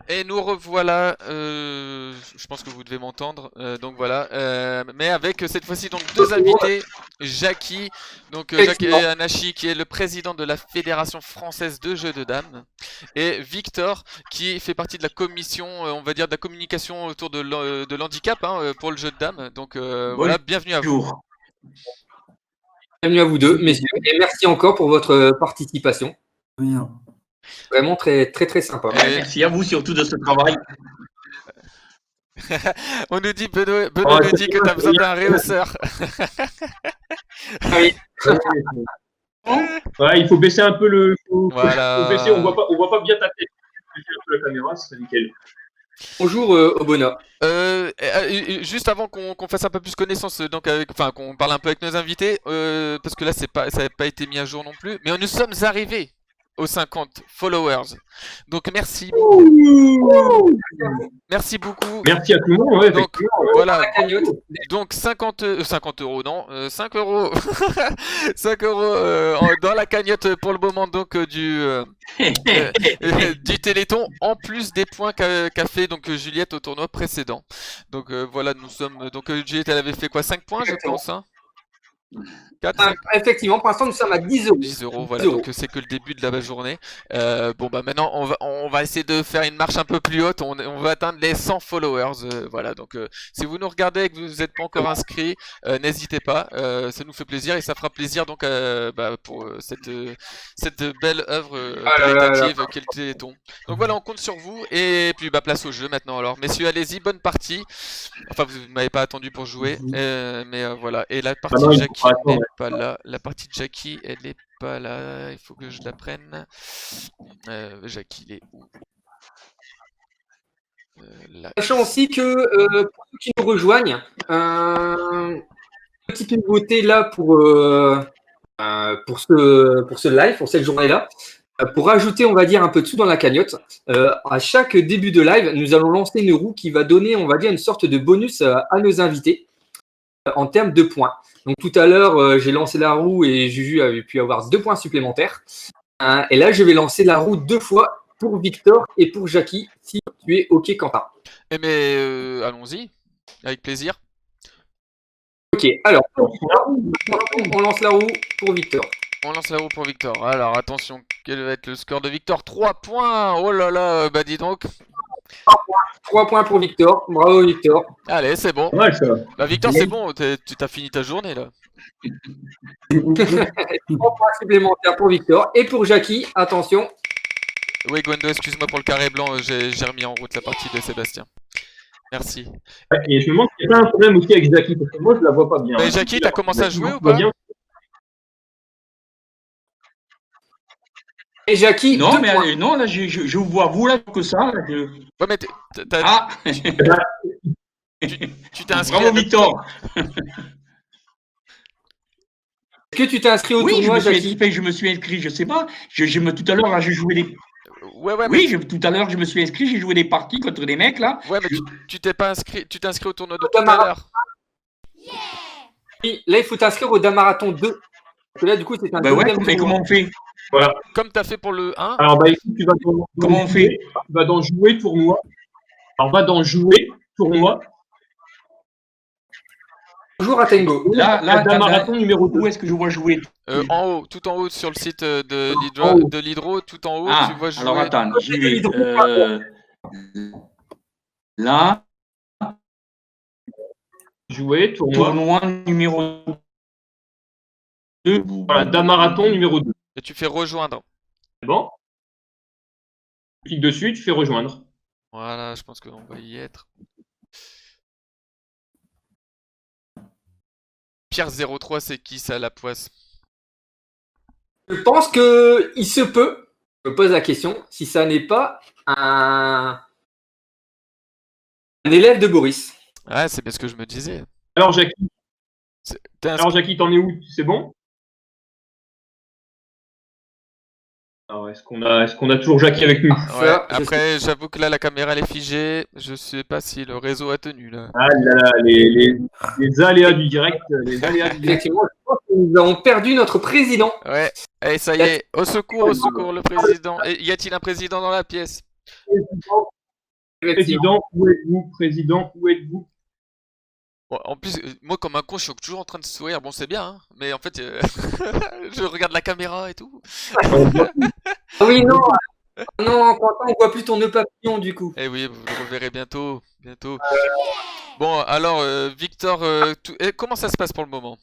Et nous revoilà, je pense que vous devez m'entendre, donc voilà, mais avec cette fois-ci donc deux invités, Jackie, donc Jackie Effectivement. Anachi qui est le président de la Fédération française de jeux de dames, et Victor qui fait partie de la commission, on va dire de la communication autour de l'handicap hein, pour le jeu de dames, donc voilà, bienvenue à vous. Bonjour. Bienvenue à vous deux, messieurs, et merci encore pour votre participation. Rien. Vraiment très très très sympa. Et- Merci à vous surtout de ce travail. On nous dit, Benoît nous dit que t'as besoin d'un réhausseur. Oui. Ouais, il faut baisser un peu le. Voilà. Faut baisser, on voit pas bien ta tête. Baisser un peu la caméra, c'est nickel. Bonjour Obona. Juste avant qu'on fasse un peu plus connaissance, donc enfin qu'on parle un peu avec nos invités, parce que là ça n'a pas été mis à jour non plus, mais nous sommes arrivés aux 50 followers. Donc merci beaucoup. Merci beaucoup. Merci à tout le monde. Ouais, Donc effectivement. voilà. La cagnotte. Donc 50 euros non, 5 euros 5 euros dans la cagnotte pour le moment donc du Téléthon en plus des points qu'a fait donc Juliette au tournoi précédent. Donc voilà, nous sommes donc Juliette elle avait fait quoi, 5 points je pense hein. 4, 5 Effectivement, pour l'instant nous sommes à 10 euros. 10 euros, voilà, donc c'est que le début de la journée. Bon bah maintenant on va essayer de faire une marche un peu plus haute, on va atteindre les 100 followers, voilà, donc si vous nous regardez et que vous n'êtes pas encore inscrit, n'hésitez pas, ça nous fait plaisir et ça fera plaisir donc pour cette belle œuvre caritative qu'est le Téléthon. Donc voilà, on compte sur vous et puis place au jeu maintenant alors. Messieurs, allez-y, bonne partie. Enfin, vous m'avez pas attendu pour jouer, mais voilà. Et la partie non, de il faut Jackie pas attendre, n'est ouais. pas là. La partie de Jackie, elle est pas là. Il faut que je la prenne. Jackie, il est où là. Sachant aussi que pour ceux qui nous rejoignent, petite nouveauté là pour ce live, pour cette journée-là. Pour ajouter, on va dire, un peu de sous dans la cagnotte, à chaque début de live, nous allons lancer une roue qui va donner, on va dire, une sorte de bonus à nos invités en termes de points. Donc tout à l'heure, j'ai lancé la roue et Juju avait pu avoir 2 points supplémentaires. Et là, je vais lancer la roue 2 fois pour Victor et pour Jackie, si tu es OK, Quentin. Eh mais allons-y, avec plaisir. OK, alors, on lance la roue pour Victor. On lance la roue pour Victor. Alors attention, quel va être le score de Victor? 3 points. Oh là là, bah dis donc. 3 points pour Victor. Bravo, Victor. Allez, c'est bon. Ouais, ça va. Bah Victor, c'est bon, tu t'as fini ta journée là. 3 points supplémentaires pour Victor. Et pour Jackie, attention. Oui, Gwendo, excuse-moi pour le carré blanc, j'ai remis en route la partie de Sébastien. Merci. Ouais, et je me demande s'il n'y a pas un problème aussi avec Jackie, parce que moi, je la vois pas bien. Mais Jackie, t'as commencé à jouer ou pas? Et Jackie, Non, 2 mais points. non, là, je vous vois vous là que ça. Là, Ouais, mais Ah, tu t'es inscrit bravo Victor. Est-ce que tu t'es inscrit au Oui, tournoi, Jackie? je me suis inscrit, je sais pas. Tout à l'heure, là, j'ai joué des. Ouais, Oui, tout à l'heure, je me suis inscrit, j'ai joué des parties contre des mecs là. Ouais, mais tu t'es pas inscrit, tu t'es inscrit au tournoi de tout à l'heure. Oui, là, il faut t'inscrire au Damarathon 2. Parce que là, du coup, c'est un Bah ouais, deuxième mais tournoi. comment on fait? Voilà. Comme t'as fait pour le 1. Alors, bah écoute, tu vas Comment on fait? Tu vas dans jouer tournoi. Alors, va dans jouer tournoi. Bonjour à Tango. Là, Damarathon numéro 2. où est-ce que je vois jouer? En haut, tout en haut sur le site de l'Hydro, tout en haut, Ah, tu vois jouer. alors attends, j'y vais. Là, Jouer tournoi. tournoi numéro 2. Voilà, Damarathon numéro 2. Et tu fais rejoindre. C'est bon? Tu cliques dessus, tu fais rejoindre. Voilà, je pense qu'on va y être. Pierre 03, c'est qui ça, la poisse? Je pense que il se peut, je me pose la question, si ça n'est pas un élève de Boris. Ouais, c'est bien ce que je me disais. Alors, Jackie, T'es inscrit. t'en es où? C'est bon? Alors, est-ce qu'on a toujours Jackie avec nous? Ouais, après, j'avoue que là, la caméra, elle est figée. Je sais pas si le réseau a tenu, là. Ah là là, les aléas du direct. Les aléas du direct. Effectivement, je pense que nous avons perdu notre président. Ouais, et ça y est. Au secours, le président. Et y a-t-il un président dans la pièce? Effectivement. Président, où êtes-vous? Président, où êtes-vous? Bon, en plus, moi, comme un con, je suis toujours en train de sourire. Bon, c'est bien, hein, mais en fait, je regarde la caméra et tout. Ah oui, non, non, Quentin, on voit plus ton nœud papillon du coup. Eh oui, vous le reverrez bientôt, bientôt. Bon, alors, Victor, comment ça se passe pour le moment?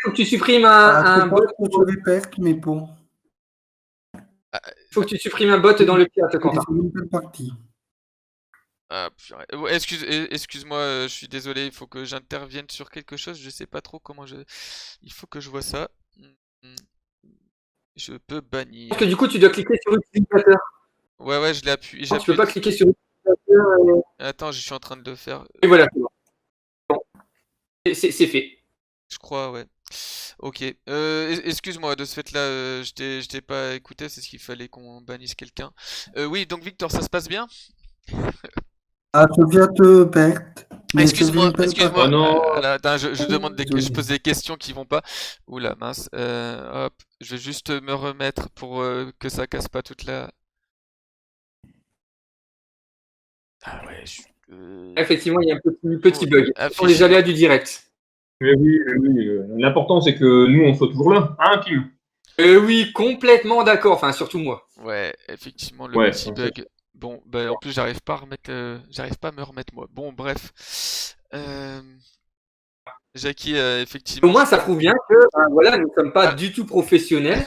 Faut que tu supprimes C'est bot. pas que je répète, mais bon, Faut que tu supprimes un bot dans le chat, Quentin. c'est une belle partie. Ah, purée. Ouais, excuse-moi, je suis désolé, il faut que j'intervienne sur quelque chose, je sais pas trop comment je... Il faut que je vois ça. Je peux bannir. Parce que du coup, tu dois cliquer sur utilisateur. Ouais, je l'ai appuyé. Tu peux pas cliquer sur utilisateur. Attends, je suis en train de le faire. Et voilà, c'est bon. Bon. C'est fait. Je crois, ouais. Ok. Excuse-moi, de ce fait-là, je t'ai pas écouté, c'est ce qu'il fallait qu'on bannisse quelqu'un. Oui, donc Victor, ça se passe bien? Ah, je viens de perdre. mais c'est Excuse-moi, une belle excuse-moi. Oh non. Attends, je demande je Désolé. pose des questions qui vont pas. Oula, mince. Hop, je vais juste me remettre pour que ça casse pas toute la. Ah ouais, Effectivement, il y a un petit bug. Ce sont les affiche. aléas du direct. Mais oui, l'important c'est que nous on soit toujours là, hein, Kim? Oui, complètement d'accord. Enfin, surtout moi. Ouais, effectivement, le Ouais, petit ok. bug. Bon, bah en plus j'arrive pas à remettre, j'arrive pas à me remettre moi. Bon, bref. Jackie, effectivement. Au moins, ça prouve bien que voilà, nous ne sommes pas du tout professionnels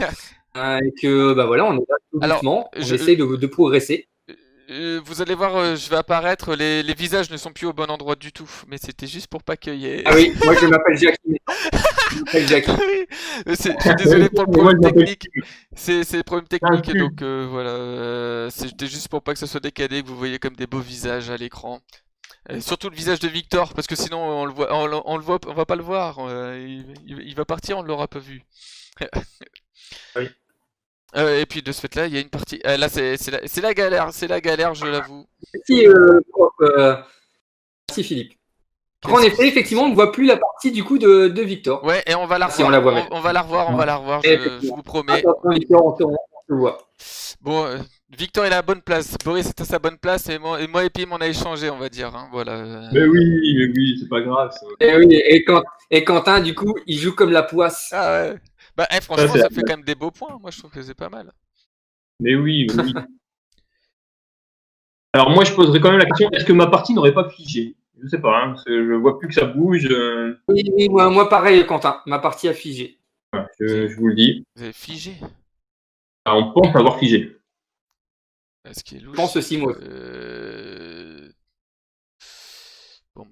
et que voilà, on est là tout Alors, doucement, on essaye de progresser. Vous allez voir, je vais apparaître, les visages ne sont plus au bon endroit du tout, mais c'était juste pour pas qu'il y ait... Ah oui, moi je m'appelle Jackie. Je m'appelle Jackie. Je suis désolé pour le Moi, problème je m'appelle technique. C'est le problème technique, Cul. donc voilà. C'était juste pour pas que ça soit décalé, que vous voyez comme des beaux visages à l'écran. Surtout le visage de Victor, parce que sinon on le voit, on le voit, on va pas le voir. Il va partir, on ne l'aura pas vu. Oui. Et puis de ce fait-là, il y a une partie. Là, c'est la galère, je l'avoue. Merci, prof, merci Philippe. En effet, effectivement, on ne voit plus la partie du coup de Victor. Ouais, et on va la Si revoir. on la voit maintenant. On va la revoir, on va la revoir, je Effectivement. vous promets. Attention, Victor, on te voit. Bon, Victor est à la bonne place. Boris est à sa bonne place et moi et Pim on a échangé, on va dire. Hein, voilà. Mais oui, c'est pas grave. Ça. Et oui, et Quentin, du coup, il joue comme la poisse. Ah ouais. Bah, franchement, c'est ça la fait quand même des beaux points. Moi, je trouve que c'est pas mal. Mais oui. Alors moi je poserais quand même la question, est-ce que ma partie n'aurait pas figé? Je sais pas, hein, parce que je vois plus que ça bouge. Oui, moi pareil, Quentin. Ma partie a figé. Voilà, je vous le dis. Vous avez figé. Alors, on pense avoir figé. Ce qui est louche. Je pense aussi, moi. Pom.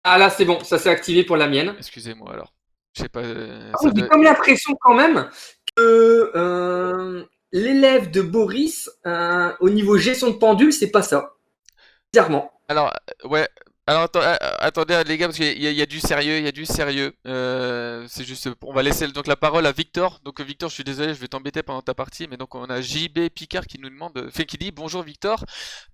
Ah là, c'est bon, ça s'est activé pour la mienne. Excusez-moi alors. Je sais pas. J'ai comme l'impression quand même que l'élève de Boris, au niveau gestion de pendule, c'est pas ça. Bizarrement. Alors, ouais. Alors, attendez les gars, parce qu'il y a du sérieux, c'est juste, on va laisser donc la parole à Victor. Donc Victor, je suis désolé, je vais t'embêter pendant ta partie, mais donc on a JB Picard qui nous demande, qui dit bonjour Victor,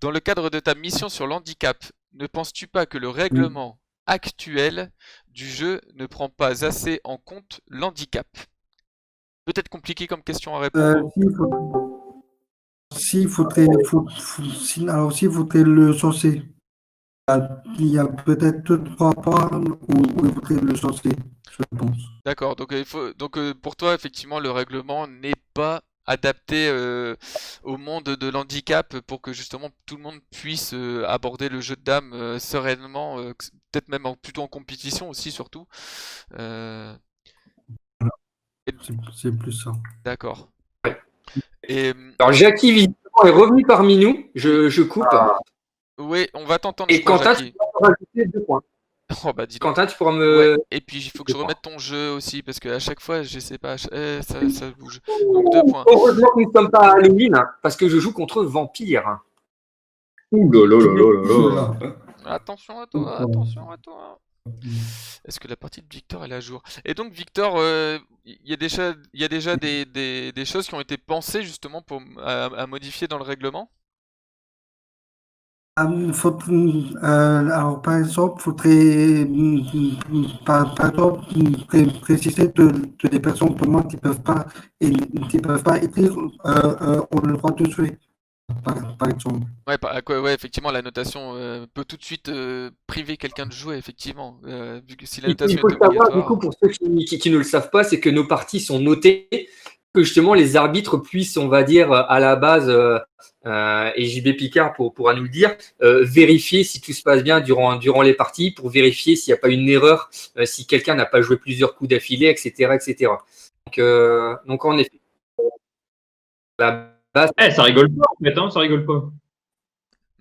dans le cadre de ta mission sur l'handicap, ne penses-tu pas que le règlement actuel du jeu ne prend pas assez en compte l'handicap? Peut-être compliqué comme question à répondre. S'il faudrait le censer. Il y a peut-être 2-3 points où il faudrait le censer, je pense. D'accord, donc pour toi, effectivement, le règlement n'est pas adapté au monde de l'handicap pour que justement tout le monde puisse aborder le jeu de dames sereinement, peut-être même plutôt en compétition aussi, surtout. C'est plus ça. D'accord. Et Alors, Jackie, visiblement, est revenu parmi nous. Je coupe. oui, on va t'entendre. Et Quentin, tu pourras rajouter 2 points. Oh, bah, dis donc. Quentin, tu pourras me. Ouais. Et puis il faut que je remette ton jeu aussi parce qu'à chaque fois, je sais pas, ça bouge. Donc 2 points. Heureusement que nous ne sommes pas à Halloween parce que je joue contre Vampire. Ouh là. Attention à toi. Est-ce que la partie de Victor elle est à jour? Et donc Victor, il y a déjà des choses qui ont été pensées justement à modifier dans le règlement? Alors, par exemple, il faudrait préciser que les personnes comme moi qui peuvent pas écrire ont le droit de jouer. par exemple. Ouais, ouais, effectivement, la notation peut tout de suite priver quelqu'un de jouer, effectivement. Vu que si la Il notation faut est le savoir, du coup, obligatoire. pour ceux qui ne le savent pas, c'est que nos parties sont notées, que justement les arbitres puissent, on va dire, à la base, et JB Picard pourra nous le dire, vérifier si tout se passe bien durant les parties, pour vérifier s'il n'y a pas une erreur, si quelqu'un n'a pas joué plusieurs coups d'affilée, etc., etc. Donc en effet, la base, Ça rigole pas, en fait, hein, ça rigole pas.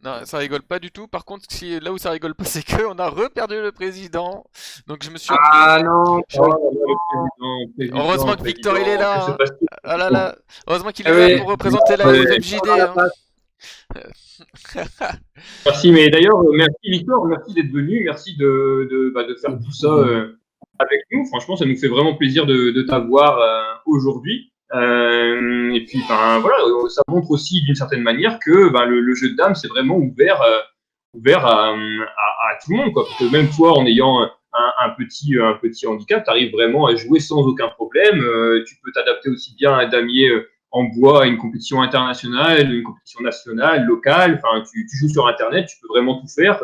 Non, ça rigole pas du tout. Par contre, là où ça rigole pas, c'est qu'on a reperdu le président. Donc je me suis remis. ah non, je- Oh là là, le président, Heureusement que Victor, il est que là, se hein. passe-t-il? Ah là là. Heureusement qu'il ah est là ouais, pour représenter la Ouais. FFJD, à la hein. base, Merci, mais d'ailleurs, merci Victor, merci d'être venu, merci de faire tout ça avec nous. Franchement, ça nous fait vraiment plaisir de t'avoir aujourd'hui. Et puis, ben, voilà, ça montre aussi d'une certaine manière que ben, le jeu de dames, c'est vraiment ouvert à tout le monde, quoi. Parce que même toi, en ayant un petit handicap, tu arrives vraiment à jouer sans aucun problème. Tu peux t'adapter aussi bien à un damier en bois à une compétition internationale, une compétition nationale, locale. Enfin, tu joues sur Internet, tu peux vraiment tout faire.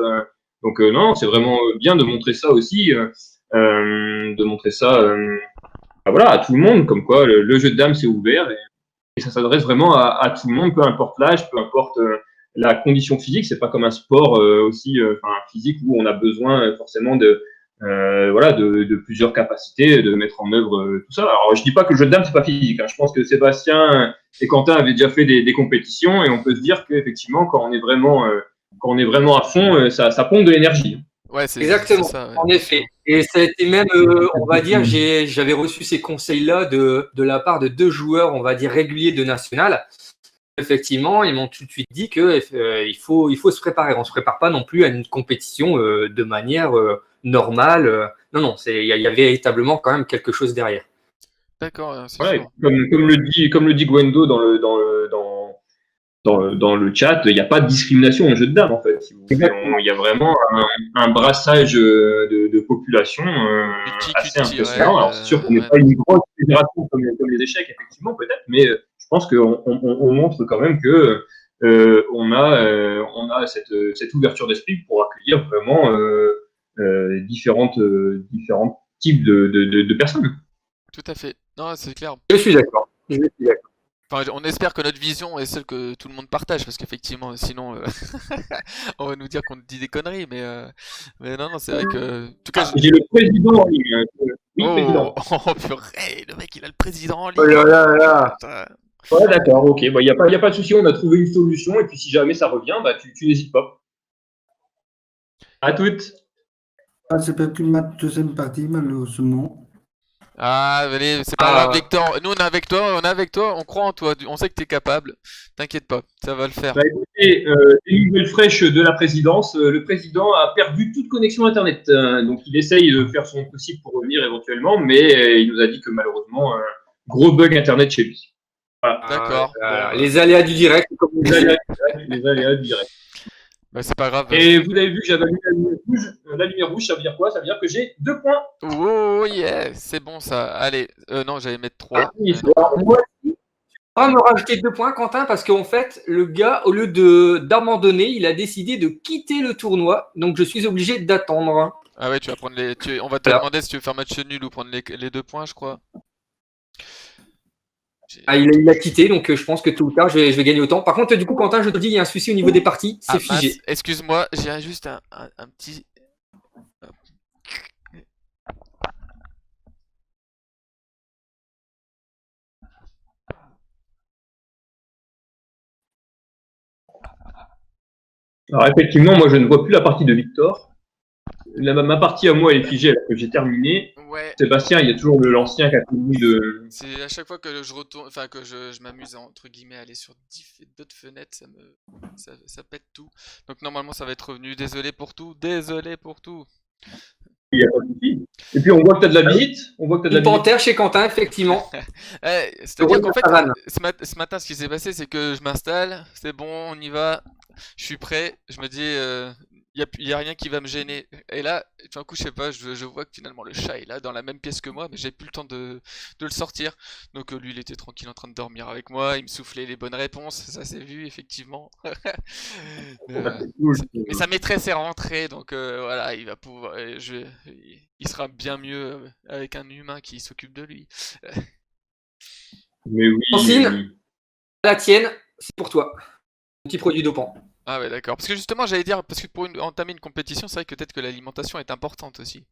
Donc non, c'est vraiment bien de montrer ça aussi, de montrer ça, voilà, à tout le monde, comme quoi le jeu de dames c'est ouvert et ça s'adresse vraiment à tout le monde, peu importe l'âge, peu importe la condition physique. C'est pas comme un sport aussi, physique où on a besoin forcément voilà, de plusieurs capacités, de mettre en œuvre tout ça. Alors, je dis pas que le jeu de dames, c'est pas physique, hein. Je pense que Sébastien et Quentin avaient déjà fait des compétitions et on peut se dire qu'effectivement, quand on est vraiment à fond, ça pompe de l'énergie. Ouais, c'est exactement, ça, ouais, en bien effet. sûr. Et ça a été même, on va dire, j'avais reçu ces conseils-là de la part de 2 joueurs, on va dire, réguliers de National. Effectivement, ils m'ont tout de suite dit que il faut se préparer. On se prépare pas non plus à une compétition de manière normale. Non, non, il y a véritablement quand même quelque chose derrière. D'accord, c'est Voilà, et sûr. comme le dit Gwendo dans le chat, il n'y a pas de discrimination au jeu de dames, en fait. Si vous voulez. Il y a vraiment un brassage de population assez impressionnant. Alors, c'est sûr qu'on n'est ouais. pas une grosse fédération comme les échecs, effectivement, peut-être, mais je pense qu'on montre quand même que on a cette ouverture d'esprit pour accueillir vraiment différents types de personnes. Tout à fait. Non, c'est clair. Je suis d'accord. Je suis d'accord. Enfin, on espère que notre vision est celle que tout le monde partage, parce qu'effectivement, sinon, on va nous dire qu'on dit des conneries, mais non, non, c'est vrai que, en tout cas, J'ai le président en ligne. Oui, oh, président. oh purée, le mec, il a le président en Oh ligne. là là là. Putain. Ouais, d'accord, ok. Il n'y a pas de souci, on a trouvé une solution. Et puis, si jamais ça revient, bah, tu n'hésites pas. À toutes. Ah, c'est pas plus ma deuxième partie, malheureusement. Ah, allez, c'est pas grave, Victor. Nous, on est avec toi, on croit en toi, on sait que t'es capable. T'inquiète pas, ça va le faire. Bah, écoutez, des nouvelles fraîches de la présidence. Le président a perdu toute connexion Internet. Donc, il essaye de faire son possible pour revenir éventuellement, mais il nous a dit que malheureusement, gros bug Internet chez lui. Voilà. D'accord. Voilà. Bon, Les aléas du direct, comme on dit. Les aléas du direct. bah, c'est pas grave. Et vous avez vu que j'avais allumé la lumière rouge. La lumière rouge, ça veut dire quoi? Ça veut dire que j'ai 2 points. Oh, yeah, c'est bon ça. Allez, non, j'allais mettre 3. Alors, moi aussi, on va me rajouter 2 points, Quentin, parce qu'en fait, le gars, au lieu d'abandonner, il a décidé de quitter le tournoi. Donc, je suis obligé d'attendre. Ah ouais, tu vas prendre on va te Voilà. demander si tu veux faire match nul ou prendre les 2 points, je crois. Ah, il a quitté, donc je pense que tôt ou tard, je vais gagner autant. Par contre, du coup, Quentin, je te dis, il y a un souci au niveau des parties, c'est Ah, figé. mince, excuse-moi, j'ai juste un petit... Alors effectivement, moi je ne vois plus la partie de Victor. Ma partie à moi elle est figée, alors que j'ai terminé. Ouais, Sébastien, il y a toujours l'ancien qui a connu de. c'est à chaque fois que je retourne, enfin que je m'amuse à, entre guillemets, à aller sur d'autres fenêtres, ça pète tout. Donc normalement ça va être revenu. Désolé pour tout, désolé pour tout. Il y a pas de souci. Et puis on voit que tu as de la visite. On voit que t'as de la Une visite. panthère chez Quentin, effectivement. C'est-à-dire qu'en fait, Savane. ce matin, ce qui s'est passé, c'est que je m'installe, c'est bon, on y va, je suis prêt, je me dis, y a rien qui va me gêner. Et là, tout d'un coup, je sais pas, je vois que finalement le chat est là dans la même pièce que moi, mais j'ai plus le temps de le sortir. Donc lui, il était tranquille en train de dormir avec moi, il me soufflait les bonnes réponses, ça s'est vu effectivement. Cool. Mais sa maîtresse est rentrée, donc voilà, il va pouvoir, il sera bien mieux avec un humain qui s'occupe de lui. Mais oui, Francine, mais oui. la tienne, c'est pour toi. Petit produit dopant. Ah ouais, d'accord. Parce que justement, j'allais dire, parce que pour entamer une compétition, c'est vrai que peut-être que l'alimentation est importante aussi.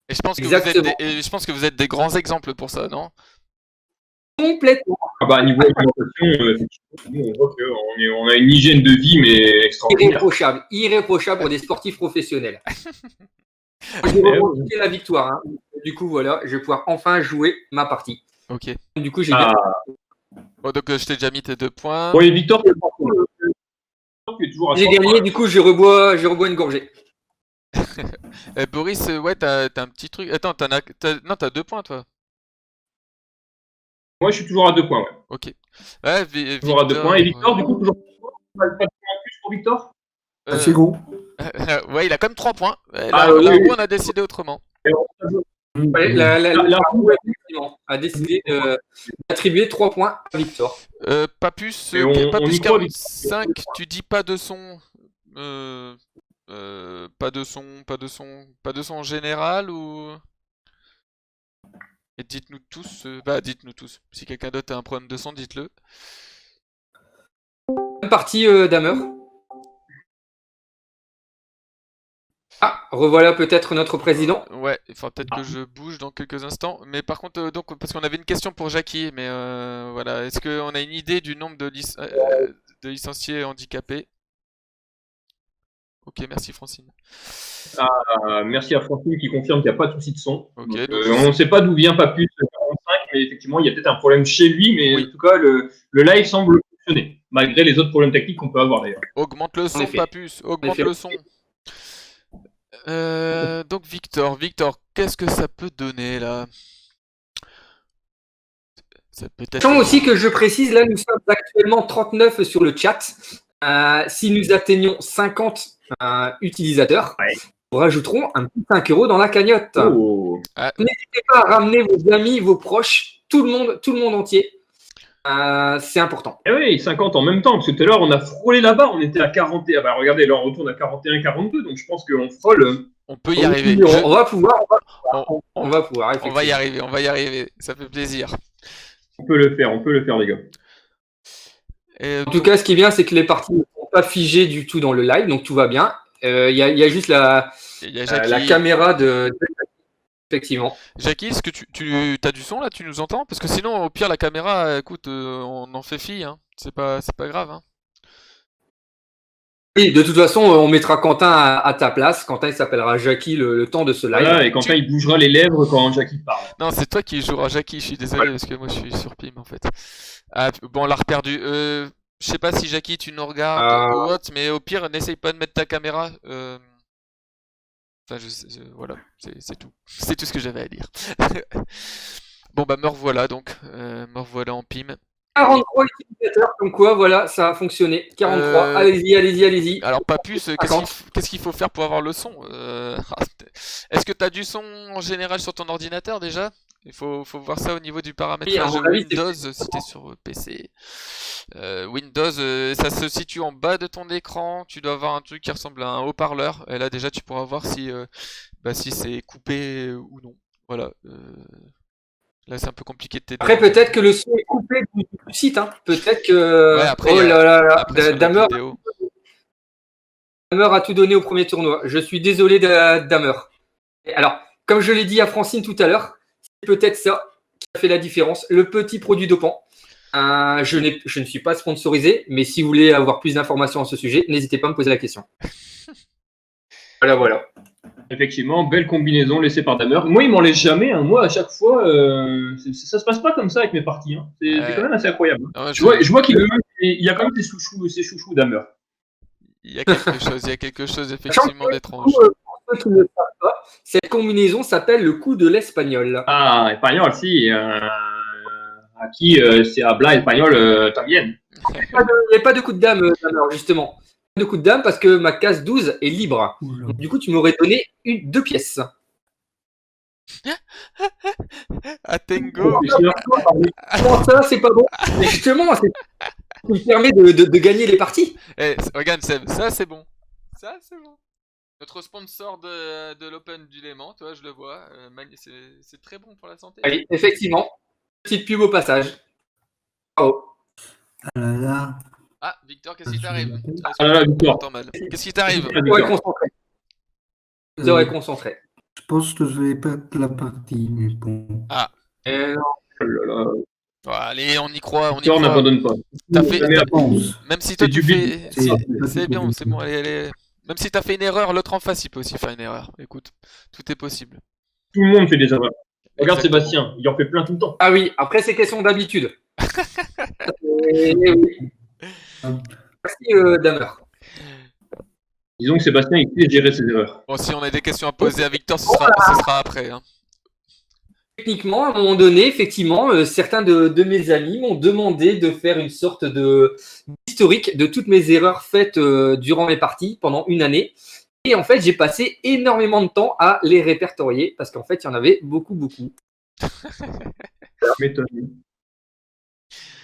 Et je pense que Exactement. je pense que vous êtes des grands exemples pour ça, non? Complètement Ah bah, niveau alimentation, effectivement, nous, on voit qu'on a une hygiène de vie, mais extraordinaire. irréprochable. Irréprochable pour des sportifs professionnels. J'ai revendiqué la victoire. Hein. Du coup, voilà, je vais pouvoir enfin jouer ma partie. Ok. Du coup, j'ai Ah. Bon, donc je t'ai déjà mis tes 2 points. Bon, et Victor, tu es toujours à J'ai 100 gagné, points. du coup, je rebois une gorgée. Boris, ouais, t'as un petit truc. Attends, non, t'as 2 points, toi. Moi, je suis toujours à 2 points, ouais. Ok. Ouais, Toujours à 2 points. Et Victor, ouais. du coup, toujours pas de points en plus pour Victor? C'est gros. Ouais, il a quand même 3 points. Ouais, Ah, là, oui, là, oui. on a décidé autrement. Ouais, effectivement, a décidé d'attribuer 3 points à Victor. Papus, Et on Papus y croit, 45, tu dis pas de son. Pas de son en général ou. Et dites-nous tous, dites-nous tous. Si quelqu'un d'autre a un problème de son, dites-le. Partie Damer. Ah, revoilà peut-être notre président. Ouais, il faudra peut-être que je bouge dans quelques instants. Mais par contre, donc, parce qu'on avait une question pour Jackie, mais voilà. Est-ce qu'on a une idée du nombre de licenciés handicapés? Ok, merci Francine. Merci à Francine qui confirme qu'il n'y a pas de souci de son. Ok, Donc, donc on ne sait pas d'où vient Papus 45, mais effectivement, il y a peut-être un problème chez lui, mais Oui. en tout cas, le live semble fonctionner, malgré les autres problèmes techniques qu'on peut avoir d'ailleurs. Augmente le son, effet. Papus, augmente effet. le son. Donc Victor, qu'est-ce que ça peut donner là? Ça peut être. Sachant aussi que je précise, là, nous sommes actuellement 39 sur le chat. Si nous atteignons 50 utilisateurs, Ouais. nous rajouterons un petit 5 € dans la cagnotte. Oh. N'hésitez pas à ramener vos amis, vos proches, tout le monde entier. C'est important. Eh oui, 50 en même temps, parce que tout à l'heure, on a frôlé là-bas, on était à 41. Bah, regardez, là, on retourne à 41, 42, donc je pense qu'on frôle. On peut y arriver. On va pouvoir. On On va pouvoir. va y arriver, on va y arriver. Ça fait plaisir. On peut le faire, les gars. Et En tout cas, ce qui est bien, c'est que les parties ne sont pas figées du tout dans le live, donc tout va bien. Il y a juste la caméra de. Effectivement. Jackie, est-ce que tu as du son là? Tu nous entends? Parce que sinon, au pire, la caméra, écoute, on en fait fi. Hein. C'est pas grave. Hein. Oui, de toute façon, on mettra Quentin à ta place. Quentin, il s'appellera Jackie le temps de ce live. Voilà, et Quentin, il bougera les lèvres quand Jackie parle. Non, c'est toi qui joueras Jackie. Je suis désolé parce que moi, je suis sur Pim en fait. Ah, bon, on l'a reperdu. Je sais pas si Jackie, tu nous regardes ou autre, mais au pire, n'essaye pas de mettre ta caméra. Enfin, voilà, c'est tout. C'est tout ce que j'avais à dire. Bon, bah, me revoilà donc. Me revoilà en Pim. 43 utilisateurs, comme quoi, voilà, ça a fonctionné. 43, allez-y. Alors, Papus, qu'est-ce qu'il faut faire pour avoir le son? Est-ce que tu as du son en général sur ton ordinateur déjà? Il faut voir ça au niveau du paramétrage de Windows si tu es sur PC. Windows, ça se situe en bas de ton écran. Tu dois avoir un truc qui ressemble à un haut-parleur. Et là, déjà, tu pourras voir si c'est coupé ou non. Voilà. Là, c'est un peu compliqué de t'aider. Après, peut-être que le son est coupé du site. Hein. Peut-être que. Ouais, après, oh là là, Damer a tout donné au premier tournoi. Je suis désolé, Damer. Alors, comme je l'ai dit à Francine tout à l'heure, c'est peut-être ça qui a fait la différence. Le petit produit dopant. Je ne suis pas sponsorisé, mais si vous voulez avoir plus d'informations à ce sujet, n'hésitez pas à me poser la question. Voilà. Effectivement, belle combinaison laissée par Damer. Moi, il m'en laisse jamais. Hein. Moi, à chaque fois, ça se passe pas comme ça avec mes parties. Hein. C'est quand même assez incroyable. Ouais, je vois qu'il y a quand même ses chouchous Damer. Il y a quelque chose effectivement d'étrange. Pour ceux qui ne le savent pas, cette combinaison s'appelle le coup de l'espagnol. Ah, espagnol, si. Aquí se habla espagnol también. Il n'y a pas de coup de dame, Damer, justement. de coups de dame parce que ma case 12 est libre. Oula. Donc, du coup, tu m'aurais donné 2 pièces. Atengo. Comment ça, c'est pas bon? Mais justement, c'est ce qui me permet de gagner les parties. Eh, regarde Seb, ça c'est bon. Ça c'est bon. Notre sponsor de l'Open du Léman, toi je le vois, c'est très bon pour la santé. Oui, effectivement. Petite pub au passage. Bravo. Ah là là. Ah, Victor, qu'est-ce qui t'arrive? Ah là là, Victor. J'entends mal. Qu'est-ce qui t'arrive? Ah, Vous serez Victor. concentré. Vous serez concentré. Je pense que je vais perdre la partie, mais bon. Non. Oh là là. Oh, allez, on y croit, on y Victor croit. n'abandonne pas. T'as fait- Jamais Je après. pense. Même si toi C'est tu du fais... C'est- C'est bien, c'est bon, allez. Même si t'as fait une erreur, l'autre en face il peut aussi faire une erreur. Écoute, tout est possible. Tout le monde fait des erreurs. Regarde Exactement. Sébastien, il en fait plein tout le temps. Ah oui, après, c'est question d'habitude. Oui. Merci, Damer. Disons que Sébastien, il sait gérer ses erreurs. Bon, si on a des questions à poser à Victor, ce sera après. Hein. Techniquement, à un moment donné, effectivement, certains de mes amis m'ont demandé de faire une sorte d'historique de toutes mes erreurs faites durant mes parties pendant une année. Et en fait, j'ai passé énormément de temps à les répertorier parce qu'en fait, il y en avait beaucoup, beaucoup. Méthode.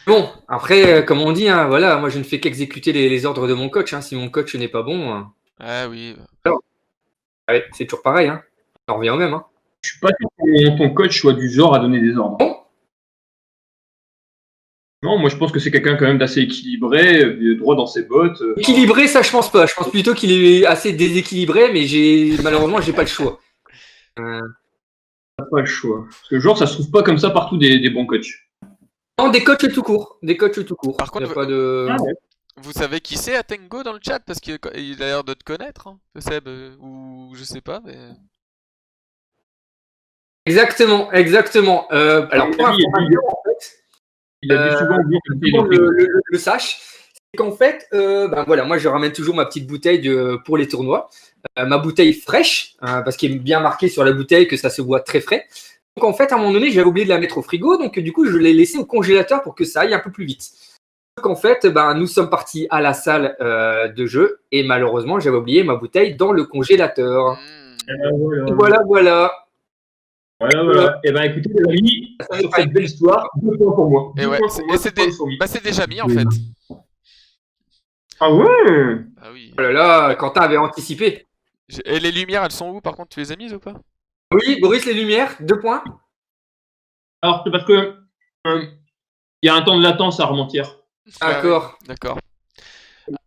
Bon, après, comme on dit, hein, voilà, moi, je ne fais qu'exécuter les ordres de mon coach. Hein. Si mon coach n'est pas bon, Ah oui. ouais, c'est toujours pareil. Hein. On en revient au même. Hein. Je suis pas sûr que ton coach soit du genre à donner des ordres. Bon. Non, moi je pense que c'est quelqu'un quand même d'assez équilibré, droit dans ses bottes. Équilibré, ça, je pense pas. Je pense plutôt qu'il est assez déséquilibré, mais malheureusement, j'ai pas le choix. Pas le choix. Parce que genre, ça se trouve pas comme ça partout des bons coachs. Non, des coachs tout court. Des coachs tout court. Par contre, Il y a pas de... Ah ouais. Vous savez qui c'est Atengo dans le chat? Parce qu'il a l'air de te connaître, hein, Seb, ou je sais pas, mais... Exactement, exactement. Alors, pour Oui, information, en fait, Il a dit souvent oublié que que tout le monde le sache, c'est qu'en fait, ben voilà, moi, je ramène toujours ma petite bouteille pour les tournois. Ma bouteille fraîche, parce qu'il est bien marqué sur la bouteille que ça se boit très frais. Donc, en fait, à un moment donné, j'avais oublié de la mettre au frigo. Donc, du coup, je l'ai laissée au congélateur pour que ça aille un peu plus vite. Donc, en fait, ben, nous sommes partis à la salle de jeu. Et malheureusement, j'avais oublié ma bouteille dans le congélateur. Voilà. Voilà. Voilà. Et ben écoutez, les amis, sur cette belle histoire, 2 points pour moi. Et 2 ouais, points pour moi, 2 points pour bah, c'est déjà mis en Oui. fait. Ah ouais. Ah oui. Oh là là, Quentin avait anticipé. Et les lumières, elles sont où par contre? Tu les as mises ou pas? Oui, Boris, les lumières, 2 points. Alors c'est parce que il y a un temps de latence à remontir. D'accord. D'accord.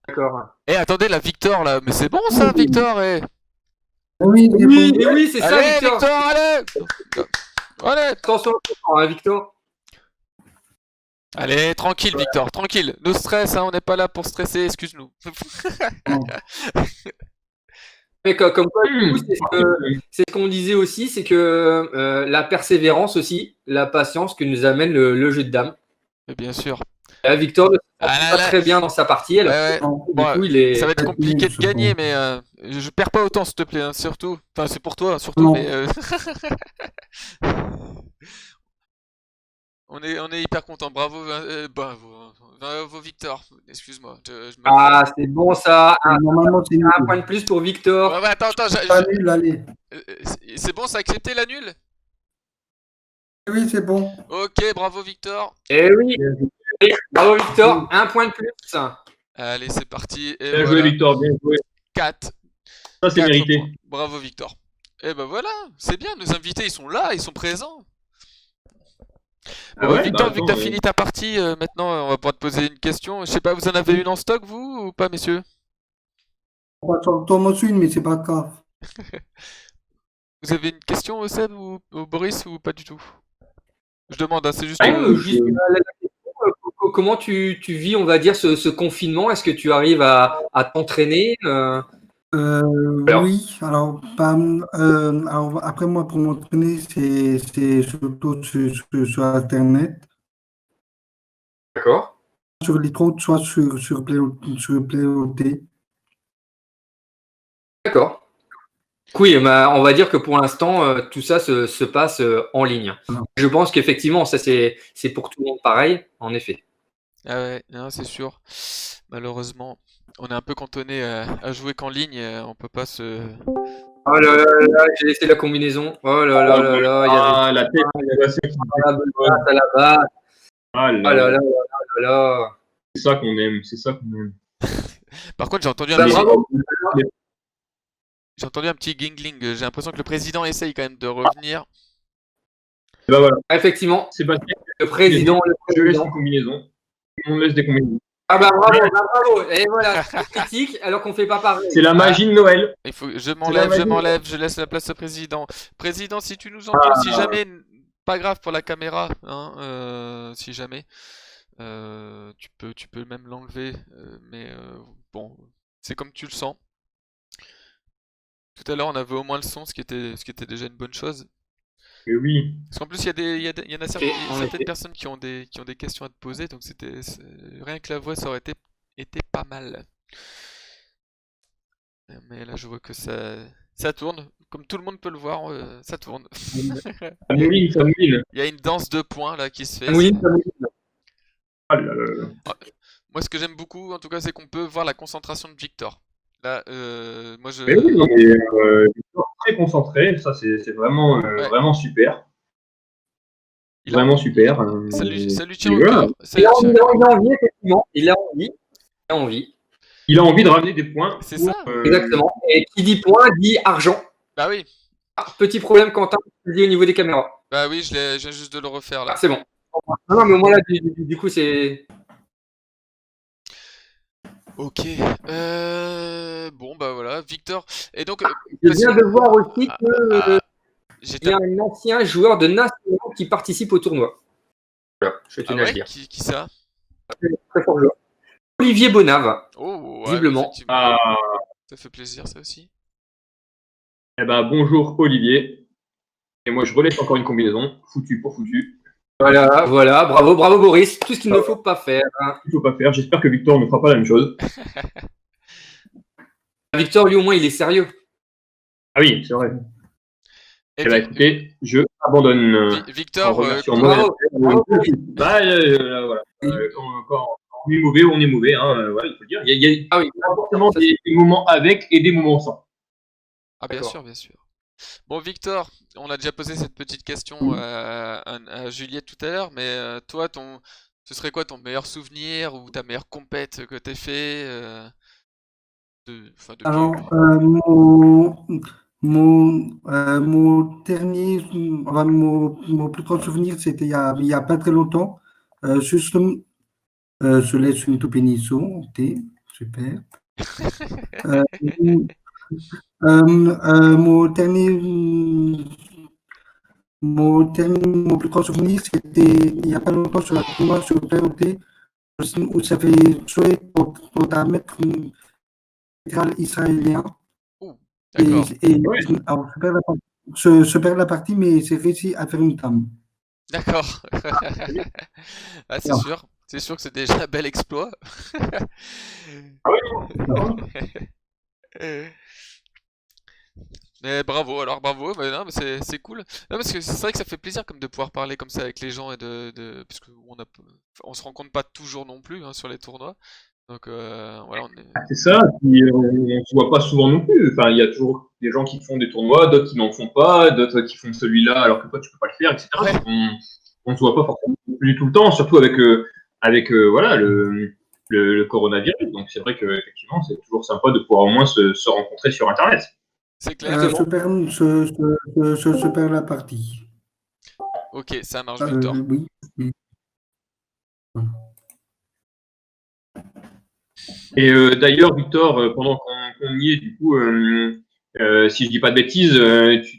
D'accord. Eh, attendez, la Victor là, mais c'est bon ça, Victor, eh. Oui, c'est Oui, bon. oui, c'est ça, Allez, Victor. Victor, allez. Allez. Attention, Victor. Allez, tranquille, Victor, tranquille. No stress, hein, on n'est pas là pour stresser, excuse-nous. Mais comme quoi, du coup, c'est ce qu'on disait aussi, c'est que la persévérance aussi, la patience que nous amène le jeu de dames. Mais bien sûr. Là, Victor ne se Ah sent là pas là. très bien dans sa partie. Alors, Ouais, ouais. Non. du coup, il est... Ça va être compliqué de je gagner, pense. mais je perds pas autant, s'il te plaît, hein, surtout. Enfin, c'est pour toi, surtout, Non. mais on est hyper content. Bravo, bravo, Victor. Excuse-moi. Je me- Ah, c'est bon ça. Normalement, c'est Un nul. point de plus pour Victor. Ouais, attends, Pas nul, allez. c'est bon, ça a accepté la nulle? Oui, c'est bon. Ok, bravo, Victor. Eh oui. Et bravo Victor, un point de plus. Allez, c'est parti. Et Bien joué voilà. Victor, bien joué. 4. Ça c'est mérité. Bravo, Victor. Et ben voilà, c'est bien, nos invités, ils sont là, ils sont présents. Ah Bon, ouais, Victor, bah, vu que t'as attends, fini ta partie, maintenant, on va pouvoir te poser une question. Je sais pas, vous en avez une en stock, vous, ou pas, messieurs? On va t'en tomber une, mais c'est pas grave. Vous avez une question, Seb ou Boris, ou pas du tout? Je demande, hein, c'est juste... Juste la question, comment tu vis, on va dire, ce confinement? Est-ce que tu arrives à t'entraîner Alors. Oui, alors, alors après moi, pour m'entraîner, c'est surtout sur Internet, D'accord. sur l'e-trot, soit sur Playot. D'accord. Oui, on va dire que pour l'instant, tout ça se passe en ligne. Non. Je pense qu'effectivement, ça c'est pour tout le monde pareil, en effet. Ah ouais, non, c'est sûr. Malheureusement. on est un peu cantonné à jouer qu'en ligne, on peut pas se... Oh là là là, j'ai laissé la combinaison. Oh là là là là, il y avait Ah, la tête d'animation qui la bonne passe à la base. Ah Oh là là là là, là là là. c'est ça qu'on aime, c'est ça qu'on aime. Par contre, j'ai entendu Bah, un petit... bravo. J'ai entendu un petit gingling. J'ai l'impression que le président essaye quand même de revenir. Et bah voilà, Effectivement, Sébastien, le président. je laisse une combinaison. Tout le monde laisse des combinaisons. Ah bah bravo. Et voilà, c'est critique alors qu'on fait pas pareil. C'est la magie de Noël. Il faut... la magie. je laisse la place au président. Président, si tu nous entends, si jamais, pas grave pour la caméra, hein, si jamais, tu peux même l'enlever, mais bon, c'est comme tu le sens. Tout à l'heure, on avait au moins le son, ce qui était déjà une bonne chose. Mais oui. Parce qu'en plus, il y en a certaines personnes qui ont des questions à te poser, donc rien que la voix, ça aurait été pas mal. Mais là, je vois que ça tourne. Comme tout le monde peut le voir, ça tourne. Ça mouline, ça mouline. Il y a une danse de points là qui se fait. Oui, Ah là là là. Moi, ce que j'aime beaucoup, en tout cas, c'est qu'on peut voir la concentration de Victor. Là, moi, Mais oui, non, mais, très concentré, ça c'est vraiment, Ouais. vraiment super. il a- Vraiment super. ça lui tient et au voilà. cœur. Ça Il lui a tient au cœur. envie, effectivement. Il a envie. Il a envie de ramener des points. C'est pour, ça. Exactement. Et qui dit point dit argent. Bah oui, Ah, petit problème, Quentin, tu dis au niveau des caméras. bah oui, je viens juste de le refaire là. Ah, c'est bon. Non, mais au moins là, du coup, c'est. Ok. Bon, bah voilà, Victor. Et donc, Je viens de voir aussi que j'ai il y a un ancien joueur de National qui participe au tournoi. Voilà, je tenais à le ouais, dire. qui ça? Très fort joueur. Olivier Bonave. Oh, ouais, Visiblement. effectivement. Ah, Ça fait plaisir, ça aussi. eh ben, bonjour Olivier. Et moi je relaisse encore une combinaison. Foutu pour foutu. Voilà, bravo Boris. Tout ce qu'il ne faut pas faire. Il faut pas faire. J'espère que Victor ne fera pas la même chose. Victor, lui, au moins, il est sérieux. Ah oui, c'est vrai. Et Eh ben, écoutez, je abandonne. Victor, en remerciant bravo. moi. Bah, voilà. Quand on est mauvais, on est mauvais. Hein, voilà, il faut le dire. Il y a Ah oui. forcément des moments avec et des moments sans. ah bien D'accord. sûr, bien sûr. Bon, Victor, on a déjà posé cette petite question à Juliette tout à l'heure, mais toi, ce serait quoi ton meilleur souvenir ou ta meilleure compète que t'aies fait depuis... Alors, mon dernier, enfin, mon plus grand souvenir, c'était il y a pas très longtemps. Justement, je laisse une tupiniso, ok, super. Mon dernier, mon plus grand souvenir, c'était il n'y a pas longtemps sur la tournoi sur POT, où ça fait jouer pour un maître israélien. D'accord. Alors, je perds la partie, mais j'ai réussi à faire une dame. D'accord. Ah, c'est Alors. sûr. C'est sûr que c'est déjà un bel exploit. Mais bravo, alors bravo, mais non, mais c'est cool. Non, parce que c'est vrai que ça fait plaisir comme de pouvoir parler comme ça avec les gens et parce que on se rencontre pas toujours non plus hein, sur les tournois. Donc voilà, on est... C'est ça. Puis, on ne se voit pas souvent non plus. Enfin, il y a toujours des gens qui font des tournois, d'autres qui n'en font pas, d'autres qui font celui-là alors que toi tu peux pas le faire, etc. Ouais. On ne se voit pas forcément plus tout le temps, surtout avec voilà le coronavirus. Donc c'est vrai que effectivement c'est toujours sympa de pouvoir au moins se rencontrer sur Internet. C'est clair. Je perds la partie. Ok, ça marche, Victor. Oui. Et d'ailleurs, Victor, pendant qu'on y est, du coup, si je dis pas de bêtises,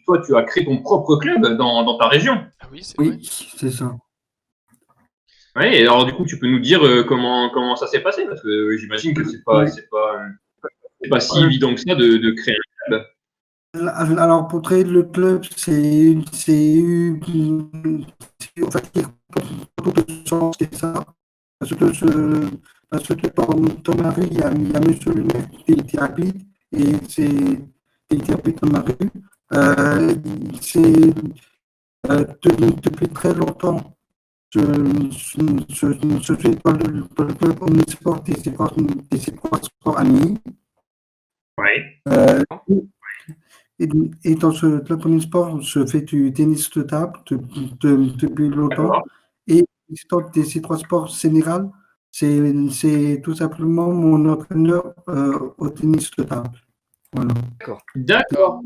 toi, tu as créé ton propre club dans ta région. Ah oui, c'est vrai. Oui, c'est ça. Ouais, et alors du coup, tu peux nous dire comment ça s'est passé, parce que j'imagine que c'est pas si évident que ça de créer un club. Alors, pour créer le club, c'est on va dire beaucoup de chance, c'est ça. Parce que dans ma rue, il y a monsieur le maire qui était rapide, et il était rapide dans ma rue. Depuis très longtemps, je suis dans le club omnisport des trois sports amis. Ouais. Et dans ce club omnisport, je fais du tennis de table depuis longtemps. D'accord. Et l'histoire de ces trois sports général, c'est tout simplement mon entraîneur au tennis de table. Voilà. D'accord.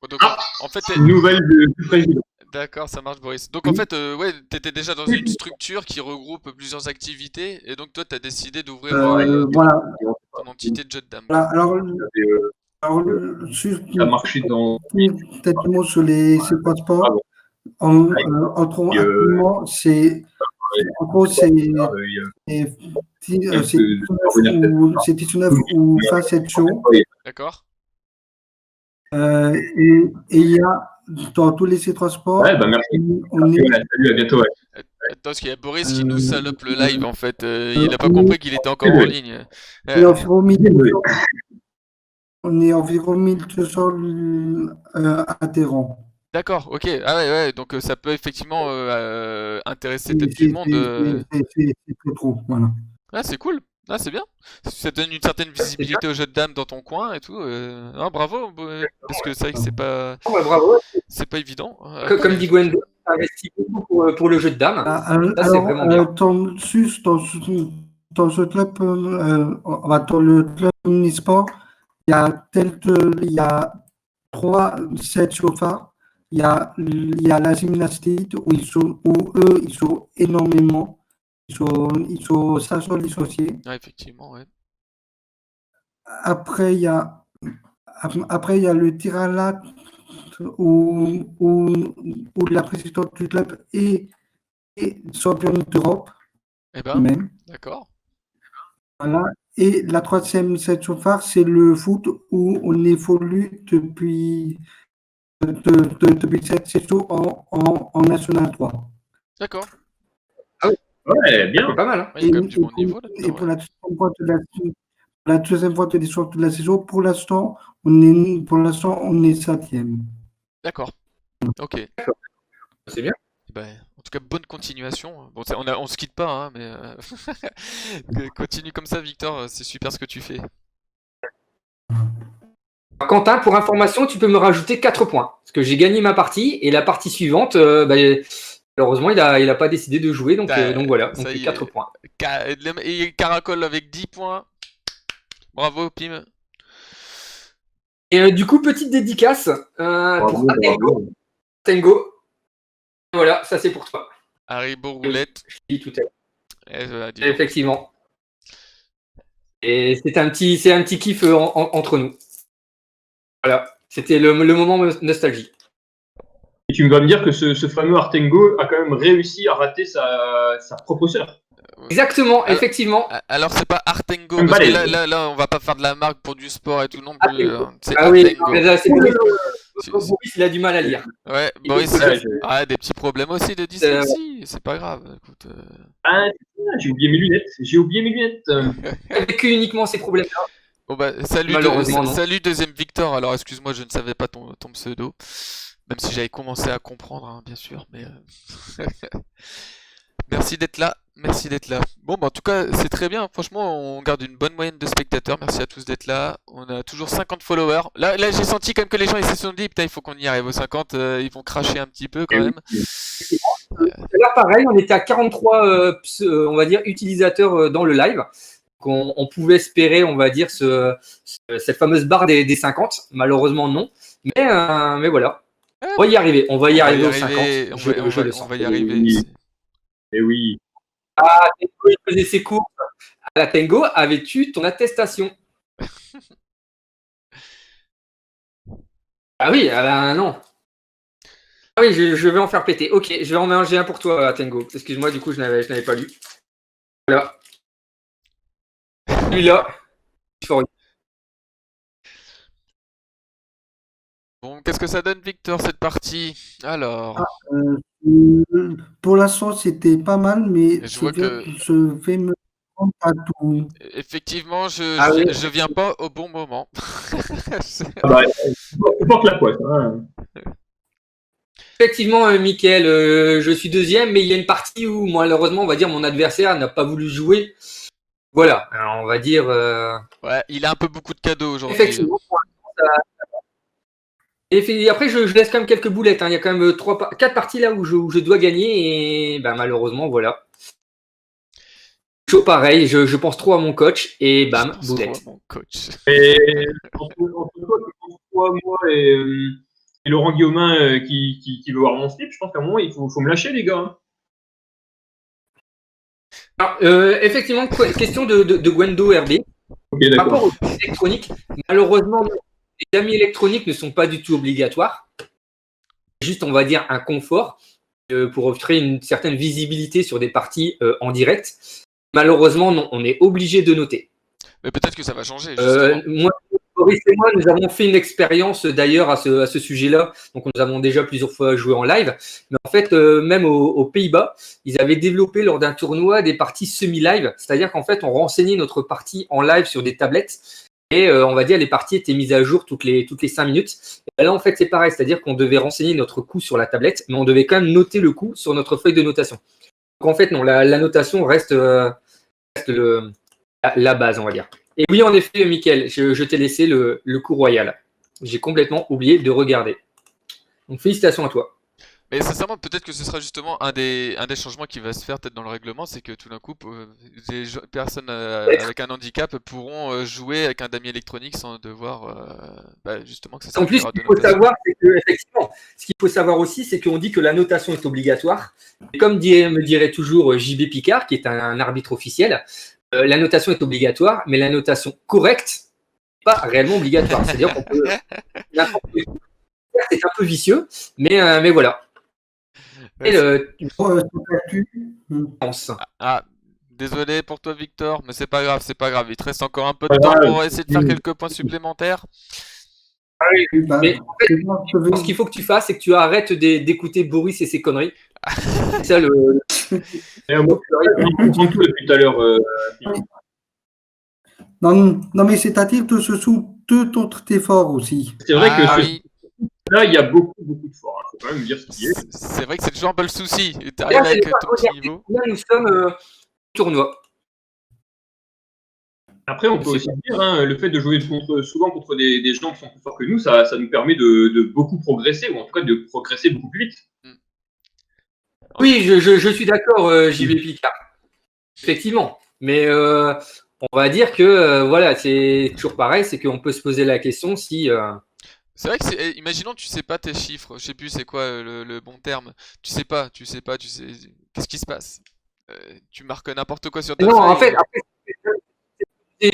Bon, donc, Ah. en fait, Nouvelle du président. d'accord, ça marche, Boris. Donc, en fait, ouais, t'étais déjà dans une structure qui regroupe plusieurs activités, et donc toi, t'as décidé d'ouvrir Voilà. ton entité de jeu de dames. Voilà. Alors, Ça marché dans. peut-être mot sur ces trois sports. Actuellement, c'est en gros, c'est 19 ou 27 shows. D'accord? Et il y a dans tous ces trois sports, Ouais, bah merci. on est, Salut, à bientôt. Ouais. Attends, parce qu'il y a Boris qui nous salope le live, en fait. Il a pas compris qu'il était encore en ligne. on est environ 1200, on est environ 1200 adhérents. D'accord, ok. Ah ouais, donc ça peut effectivement intéresser peut-être du monde. C'est très trop, voilà. Ah, c'est cool. Ah, c'est bien. Ça donne une certaine visibilité au jeu de dames dans ton coin et tout. Ah, bravo, parce que c'est vrai que Bravo. c'est pas évident. Comme dit Gwendo, tu investis beaucoup pour le jeu de dames. Ça, c'est vraiment bien. Dans ce club, dans le club omnisport, il y a 3 sets chauffards. Il y a la gymnastique où eux, ils sont énormément. Ils sont sachant dissociés. Ah, effectivement, ouais. Après, il y a le tir à l'arc où la présidente du club est championne d'Europe. Eh ben, Même. d'accord. Voilà. Et la troisième set chauffard, c'est le foot où on évolue depuis cette saison en National 3. D'accord. Ouais, bien. C'est pas mal. Hein. Ouais, il y a quand même du bon niveau là-dedans. Et pour la deuxième fois de l'histoire de la saison, pour l'instant, on est 7e. D'accord. Ok. C'est bien. Ben, en tout cas, bonne continuation. Bon, on se quitte pas, hein, mais continue comme ça, Victor. C'est super ce que tu fais. Quentin, pour information, tu peux me rajouter 4 points. Parce que j'ai gagné ma partie et la partie suivante, malheureusement, il a pas décidé de jouer. Donc voilà, donc 4 points. Et Caracol avec 10 points. Bravo, Pim. Et du coup, petite dédicace pour Tango. Voilà, ça c'est pour toi. Haribo Roulette. Je dis tout à l'heure. Dis donc. Effectivement. Et c'est un petit kiff entre nous. Voilà, c'était le moment nostalgie. Et tu vas me dire que ce fameux Artengo a quand même réussi à rater sa propre sœur. Exactement, Alors, effectivement. Alors c'est pas Artengo, parce que là on va pas faire de la marque pour du sport et tout non plus. C'est oui, Artengo. mais là, c'est Boris, il a du mal à lire. Ouais, Boris, des petits problèmes aussi de dyslexie, c'est pas grave. Écoute, j'ai oublié mes lunettes. Avec uniquement ces problèmes-là. Bon bah salut deuxième Victor. Alors excuse-moi, je ne savais pas ton pseudo, même si j'avais commencé à comprendre, hein, bien sûr, mais merci d'être là. Bon, bah, en tout cas, c'est très bien. Franchement, on garde une bonne moyenne de spectateurs. Merci à tous d'être là. On a toujours 50 followers. Là j'ai senti quand même que les gens ils se sont dit, putain, il faut qu'on y arrive aux 50. Ils vont cracher un petit peu quand même. Là, pareil, on était à 43, on va dire, utilisateurs dans le live. On pouvait espérer, on va dire, cette fameuse barre des 50. Malheureusement, non. Mais voilà. On va y arriver. On va y arriver aux 50. On va y arriver. Et oui. Ah, Tango, il faisait ses courses. À la Tango, avais-tu ton attestation? Ah oui, non. Ah oui, je vais en faire péter. Ok, je vais en manger un pour toi, Tango. Excuse-moi, du coup, je n'avais pas lu. Voilà. Celui-là. Bon, qu'est-ce que ça donne, Victor, cette partie? Alors. Pour l'instant, c'était pas mal, mais je vois je vais me prendre à tout. Effectivement, je viens pas au bon moment. Tu portes la poisse. Hein. Effectivement, Mickaël, je suis deuxième, mais il y a une partie où malheureusement, on va dire, mon adversaire n'a pas voulu jouer. Voilà, alors, on va dire. Ouais, il a un peu beaucoup de cadeaux aujourd'hui. Effectivement. Et après, je laisse quand même quelques boulettes. Hein. Il y a quand même 4 parties là où je dois gagner et ben, malheureusement, voilà. Toujours pareil, je pense trop à mon coach et bam, Je pense trop boulette. à mon coach. Et entre toi, moi et Laurent Guillaumin qui veut voir mon slip, je pense qu'à un moment, il faut me lâcher, les gars. Hein. Alors, effectivement, question de Gwendo RB. Ok, Par rapport d'accord. aux amis électroniques, malheureusement, les amis électroniques ne sont pas du tout obligatoires. Juste, on va dire, un confort pour offrir une certaine visibilité sur des parties en direct. Malheureusement, non, on est obligé de noter. Mais peut-être que ça va changer, justement. Moi, Boris et moi, nous avons fait une expérience d'ailleurs à ce sujet-là. Donc, nous avons déjà plusieurs fois joué en live. Mais en fait, même aux Pays-Bas, ils avaient développé lors d'un tournoi des parties semi-live. C'est-à-dire qu'en fait, on renseignait notre partie en live sur des tablettes. Et on va dire les parties étaient mises à jour toutes les 5 minutes. Et là, en fait, c'est pareil. C'est-à-dire qu'on devait renseigner notre coup sur la tablette, mais on devait quand même noter le coup sur notre feuille de notation. Donc, en fait, non, la notation reste la base, on va dire. Et oui, en effet, Mickaël, je t'ai laissé le coup royal. J'ai complètement oublié de regarder. Donc, félicitations à toi. Mais sincèrement, peut-être que ce sera justement un des changements qui va se faire peut-être dans le règlement, c'est que tout d'un coup, des personnes avec un handicap pourront jouer avec un damier électronique sans devoir justement que ça En plus, servira ce qu'il de faut notation. savoir, c'est que, effectivement, ce qu'il faut savoir aussi, c'est qu'on dit que la notation est obligatoire. Et comme me dirait toujours JB Picard, qui est un arbitre officiel, la notation est obligatoire, mais la notation correcte n'est pas réellement obligatoire. C'est-à-dire qu'on peut. C'est un peu vicieux, mais voilà. Ouais, Et Ah, désolé pour toi Victor, mais c'est pas grave, c'est pas grave. Il te reste encore un peu de Pas temps grave. pour essayer de faire quelques points supplémentaires. Bah, Mais en fait, je vais- ce qu'il faut que tu fasses, c'est que tu arrêtes d'écouter Boris et ses conneries. C'est ça le. Et moi, je comprends tout depuis tout à l'heure. Non, non, mais c'est-à-dire que ce sont tout autre effort aussi. C'est vrai que Ah oui, là, il y a beaucoup de forts. Il faut quand même dire ce qui est. c'est vrai que c'est toujours un peu le souci. Et Là, t'arrives c'est avec pas ton petit regarder niveau. combien nous sommes au tournoi. Après, on peut aussi dire, hein, le fait de jouer souvent contre des gens qui sont plus forts que nous, ça nous permet de beaucoup progresser, ou en tout cas de progresser beaucoup plus vite. Oui, je suis d'accord, JB Picard. Effectivement. Mais on va dire que voilà, c'est toujours pareil, c'est qu'on peut se poser la question si. C'est vrai que imaginons tu sais pas tes chiffres, je sais plus c'est quoi le bon terme. Tu sais pas, qu'est-ce qui se passe? Tu marques n'importe quoi sur ta Non, en feuille. fait, après,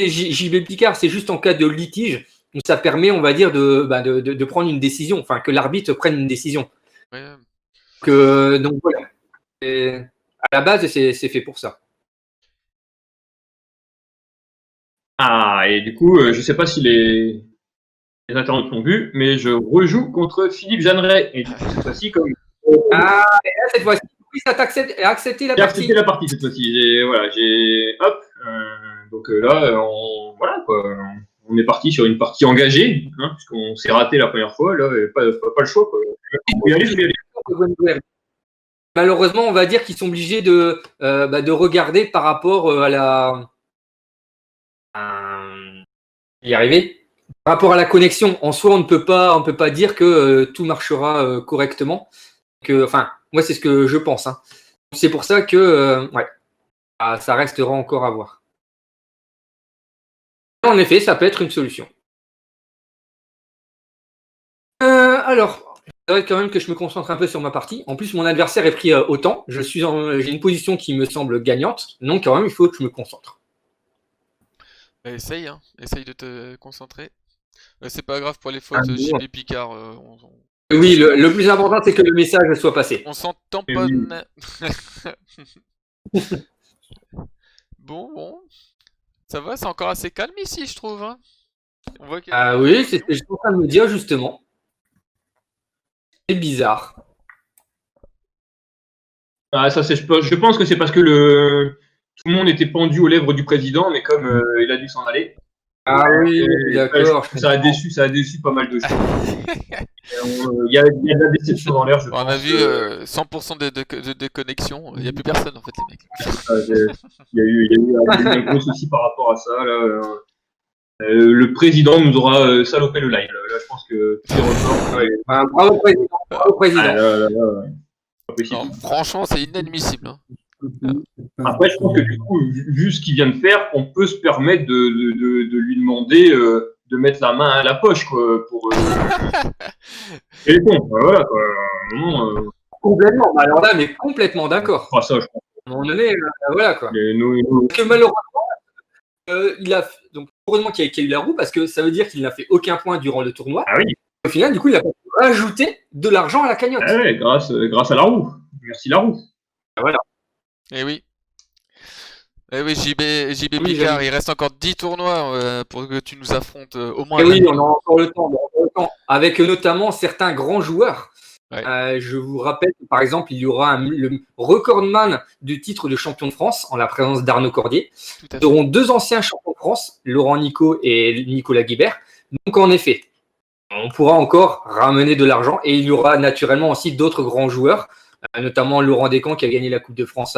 JB Picard, c'est juste en cas de litige, où ça permet, on va dire, de prendre une décision, enfin que l'arbitre prenne une décision. Ouais. Donc voilà. Et à la base, c'est fait pour ça. Ah, et du coup, je sais pas si les internautes l'ont vu, mais je rejoue contre Philippe Jeanneret. Et du coup, cette fois-ci, comme Ah, et là, cette fois-ci, oui, ça t'a accepté la j'ai partie. accepté la partie cette fois-ci, hop, donc là, voilà quoi, on est parti sur une partie engagée, hein, puisqu'on s'est raté la première fois, là, et pas le choix quoi. Faut y aller, faut y aller. Malheureusement, on va dire qu'ils sont obligés de regarder par rapport à la. Y arriver. Par rapport à la connexion, en soi, on ne peut pas dire que tout marchera correctement. Enfin, moi, c'est ce que je pense. Hein. C'est pour ça que, ouais, ça restera encore à voir. En effet, ça peut être une solution. Alors, il faudrait quand même que je me concentre un peu sur ma partie. En plus, mon adversaire est pris autant. J'ai une position qui me semble gagnante. Donc, quand même, il faut que je me concentre. Essaye, hein. Essaye de te concentrer. C'est pas grave pour les fautes bon. JB Picard. Oui, le plus important, c'est que le message soit passé. On s'en tamponne. Bon. Ça va, c'est encore assez calme ici, je trouve. Hein. On voit qu'il y a Ah oui, c'est ce que je suis en train de me dire, justement. C'est bizarre. Ah, ça, je pense que c'est parce que tout le monde était pendu aux lèvres du président, mais comme il a dû s'en aller. Ah oui, d'accord. Ça a déçu pas mal de choses. Il y a de la déception dans l'air, je On a pense. vu 100% de connexion, il n'y a plus personne en fait, les mecs. Il y a eu un gros souci par rapport à ça. Là. Le président nous aura salopé le live. Là, je pense que tous les records. Ouais. Bravo, président. Bravo, président. Ah, là, pas possible. Non, franchement, c'est inadmissible. Hein. Après, je pense que du coup, vu ce qu'il vient de faire, on peut se permettre de lui demander de mettre la main à la poche, quoi, pour. Et bon, voilà, quoi. Complètement. Alors là, mais complètement d'accord. On fera ça, je pense. À un moment donné, voilà quoi. Mais Parce que malheureusement, donc heureusement qu'il y a eu la roue, parce que ça veut dire qu'il n'a fait aucun point durant le tournoi. Ah oui. Au final, du coup, il a pas pu ajouter de l'argent à la cagnotte. Ah ouais, grâce à la roue. Merci la roue. Voilà. Eh oui. Eh oui, JB Oui, Picard, j'avoue. il reste encore 10 tournois pour que tu nous affrontes au moins. Et oui, on a encore le temps. Avec notamment certains grands joueurs. Ouais. Je vous rappelle que, par exemple, il y aura le recordman du titre de champion de France en la présence d'Arnaud Cordier. Tout à Nous fait. aurons 2 anciens champions de France, Laurent Nico et Nicolas Guibert. Donc, en effet, on pourra encore ramener de l'argent et il y aura naturellement aussi d'autres grands joueurs, notamment Laurent Descamps qui a gagné la Coupe de France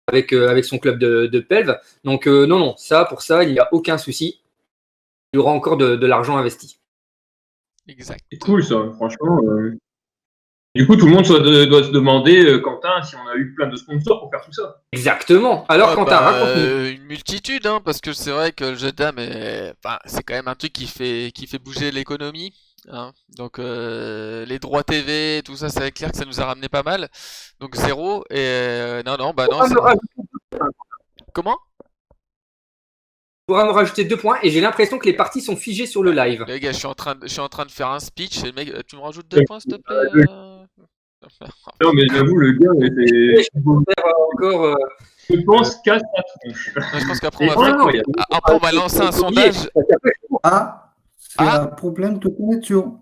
avec son club de Pelves. Donc, non, pour ça, il n'y a aucun souci. Il y aura encore de l'argent investi. Exact. C'est cool ça, franchement. Du coup, tout le monde doit se demander, Quentin, si on a eu plein de sponsors pour faire tout ça. Exactement. Alors, Quentin, raconte-nous. Une multitude, hein, parce que c'est vrai que le jeu de dames, c'est quand même un truc qui fait bouger l'économie. Hein. Donc les droits TV, tout ça, c'est clair que ça nous a ramené pas mal. Donc 0. Et non. Comment? Tu pourras me rajouter 2 points et j'ai l'impression que les parties sont figées sur le live. Les gars, je suis en train de faire un speech. Et le mec, tu me rajoutes 2 points, s'il te plaît? Non, mais j'avoue, le gars, Encore. je pense, casse la tronche. Non, je pense qu'après on va lancer un sondage. Ah, c'est Ah. un problème de connexion.